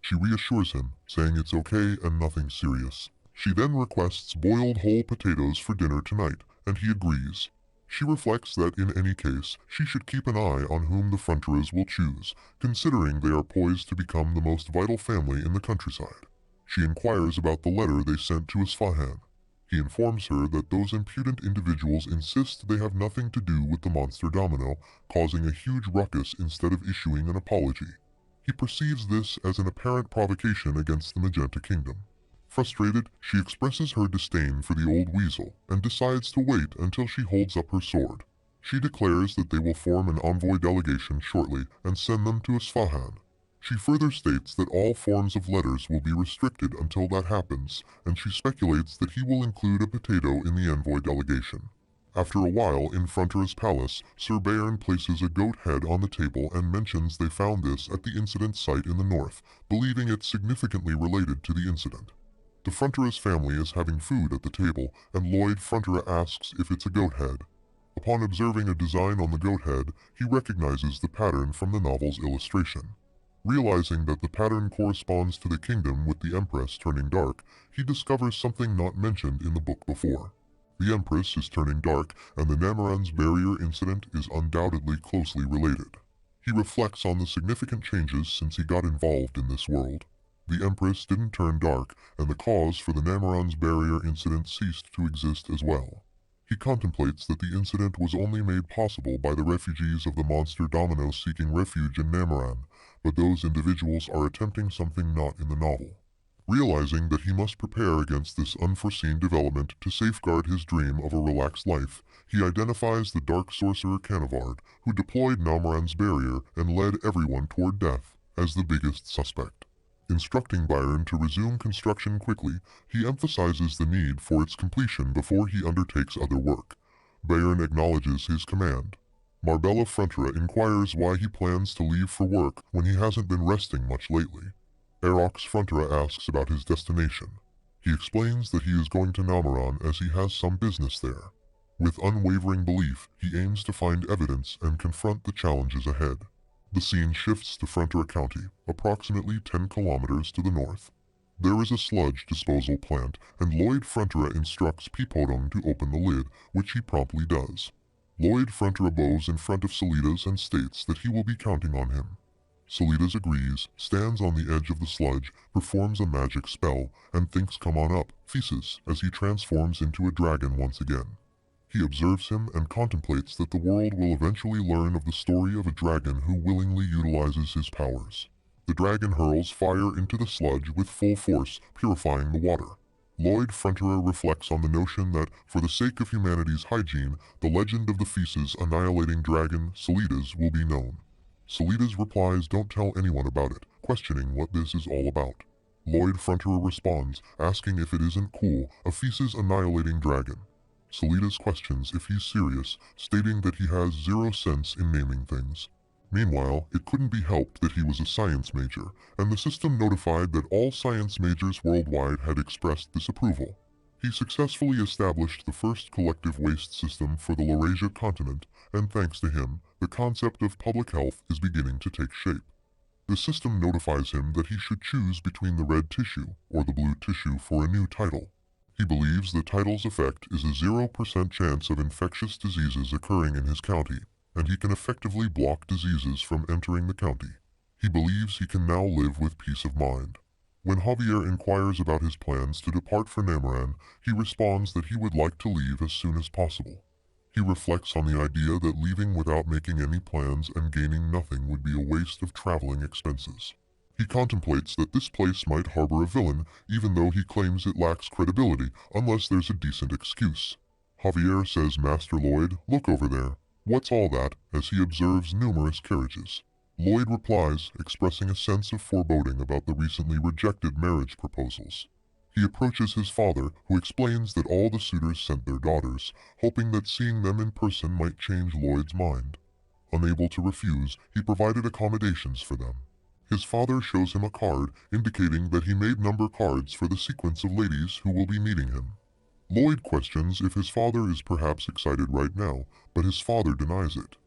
She reassures him, saying it's okay and nothing serious. She then requests boiled whole potatoes for dinner tonight, and he agrees. She reflects that in any case, she should keep an eye on whom the Fronteras will choose, considering they are poised to become the most vital family in the countryside. She inquires about the letter they sent to Isfahan. He informs her that those impudent individuals insist they have nothing to do with the monster domino, causing a huge ruckus instead of issuing an apology. He perceives this as an apparent provocation against the Magenta Kingdom. Frustrated, she expresses her disdain for the old weasel and decides to wait until she holds up her sword. She declares that they will form an envoy delegation shortly and send them to Isfahan. She further states that all forms of letters will be restricted until that happens, and she speculates that he will include a potato in the envoy delegation. After a while, in Frontera's palace, Sir Baron places a goat head on the table and mentions they found this at the incident site in the north, believing it significantly related to the incident. The Frontera's family is having food at the table, and Lloyd Frontera asks if it's a goat head. Upon observing a design on the goat head, he recognizes the pattern from the novel's illustration. Realizing that the pattern corresponds to the kingdom with the Empress turning dark, he discovers something not mentioned in the book before. The Empress is turning dark, and the Nameran's barrier incident is undoubtedly closely related. He reflects on the significant changes since he got involved in this world. The Empress didn't turn dark, and the cause for the Nameran's barrier incident ceased to exist as well. He contemplates that the incident was only made possible by the refugees of the monster domino seeking refuge in Nameran, but those individuals are attempting something not in the novel. Realizing that he must prepare against this unforeseen development to safeguard his dream of a relaxed life, he identifies the dark sorcerer Canavard, who deployed Nameran's barrier and led everyone toward death, as the biggest suspect. Instructing Byron to resume construction quickly, he emphasizes the need for its completion before he undertakes other work. Byron acknowledges his command. Marbella Frontera inquires why he plans to leave for work when he hasn't been resting much lately. Arox Frontera asks about his destination. He explains that he is going to Namaran as he has some business there. With unwavering belief, he aims to find evidence and confront the challenges ahead. The scene shifts to Frontera County, approximately 10 kilometers to the north. There is a sludge disposal plant, and Lloyd Frontera instructs Pipodong to open the lid, which he promptly does. Lloyd Frontera bows in front of Solidas and states that he will be counting on him. Solidas agrees, stands on the edge of the sludge, performs a magic spell, and thinks come on up, Thesis, as he transforms into a dragon once again. He observes him and contemplates that the world will eventually learn of the story of a dragon who willingly utilizes his powers. The dragon hurls fire into the sludge with full force, purifying the water. Lloyd Frontera reflects on the notion that, for the sake of humanity's hygiene, the legend of the Thesis annihilating dragon, Solidas, will be known. Solidas replies, "Don't tell anyone about it," questioning what this is all about. Lloyd Frontera responds, asking if it isn't cool, a Thesis annihilating dragon. Solidas questions if he's serious, stating that he has zero sense in naming things. Meanwhile, it couldn't be helped that he was a science major, and the system notified that all science majors worldwide had expressed disapproval. He successfully established the first collective waste system for the Laurasia continent, and thanks to him, the concept of public health is beginning to take shape. The system notifies him that he should choose between the red tissue or the blue tissue for a new title. He believes the title's effect is a 0% chance of infectious diseases occurring in his county, and he can effectively block diseases from entering the county. He believes he can now live with peace of mind. When Javier inquires about his plans to depart for Namaran, he responds that he would like to leave as soon as possible. He reflects on the idea that leaving without making any plans and gaining nothing would be a waste of traveling expenses. He contemplates that this place might harbor a villain, even though he claims it lacks credibility, unless there's a decent excuse. Javier says, "Master Lloyd, look over there. What's all that?" as he observes numerous carriages. Lloyd replies, expressing a sense of foreboding about the recently rejected marriage proposals. He approaches his father, who explains that all the suitors sent their daughters, hoping that seeing them in person might change Lloyd's mind. Unable to refuse, he provided accommodations for them. His father shows him a card, indicating that he made number cards for the sequence of ladies who will be meeting him. Lloyd questions if his father is perhaps excited right now, but his father denies it.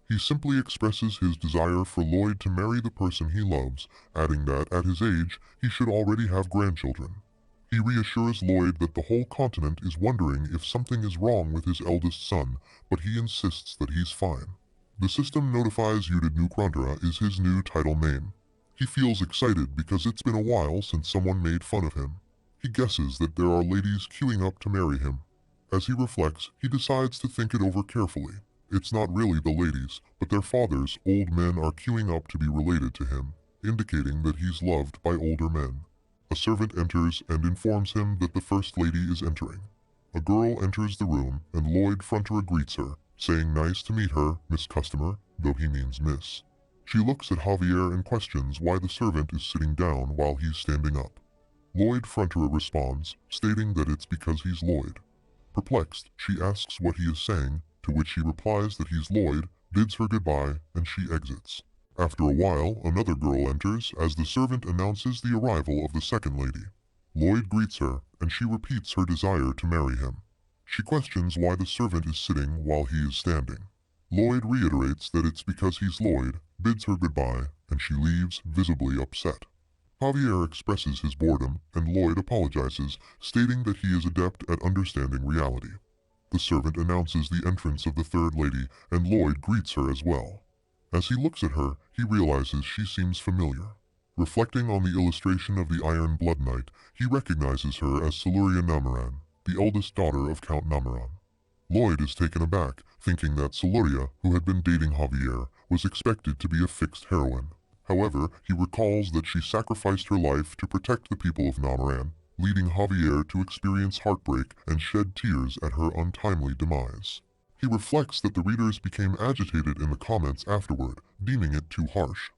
He simply expresses his desire for Lloyd to marry the person he loves, adding that at his age, he should already have grandchildren. He reassures Lloyd that the whole continent is wondering if something is wrong with his eldest son, but he insists that he's fine. The system notifies Udid Nukrandra is his new title name. He feels excited because it's been a while since someone made fun of him. He guesses that there are ladies queuing up to marry him. As he reflects, he decides to think it over carefully. It's not really the ladies, but their fathers, old men, are queuing up to be related to him, indicating that he's loved by older men. A servant enters and informs him that the First Lady is entering. A girl enters the room, and Lloyd Frontera greets her, saying nice to meet her, Miss Customer, though he means Miss. She looks at Javier and questions why the servant is sitting down while he's standing up. Lloyd Frontera responds, stating that it's because he's Lloyd. Perplexed, she asks what he is saying, to which he replies that he's Lloyd, bids her goodbye, and she exits. After a while, another girl enters as the servant announces the arrival of the second lady. Lloyd greets her, and she repeats her desire to marry him. She questions why the servant is sitting while he is standing. Lloyd reiterates that it's because he's Lloyd, bids her goodbye, and she leaves, visibly upset. Javier expresses his boredom, and Lloyd apologizes, stating that he is adept at understanding reality. The servant announces the entrance of the third lady, and Lloyd greets her as well. As he looks at her, he realizes she seems familiar. Reflecting on the illustration of the Iron Blood Knight, he recognizes her as Siluria Namaran, the eldest daughter of Count Namaran. Lloyd is taken aback, thinking that Siluria, who had been dating Javier, was expected to be a fixed heroine. However, he recalls that she sacrificed her life to protect the people of Namaran, leading Javier to experience heartbreak and shed tears at her untimely demise. He reflects that the readers became agitated in the comments afterward, deeming it too harsh.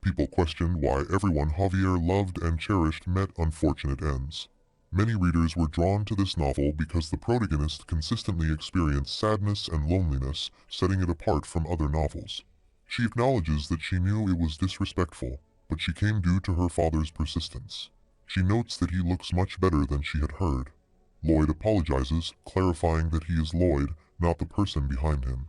People questioned why everyone Javier loved and cherished met unfortunate ends. Many readers were drawn to this novel because the protagonist consistently experienced sadness and loneliness, setting it apart from other novels. She acknowledges that she knew it was disrespectful, but she came due to her father's persistence. She notes that he looks much better than she had heard. Lloyd apologizes, clarifying that he is Lloyd, not the person behind him.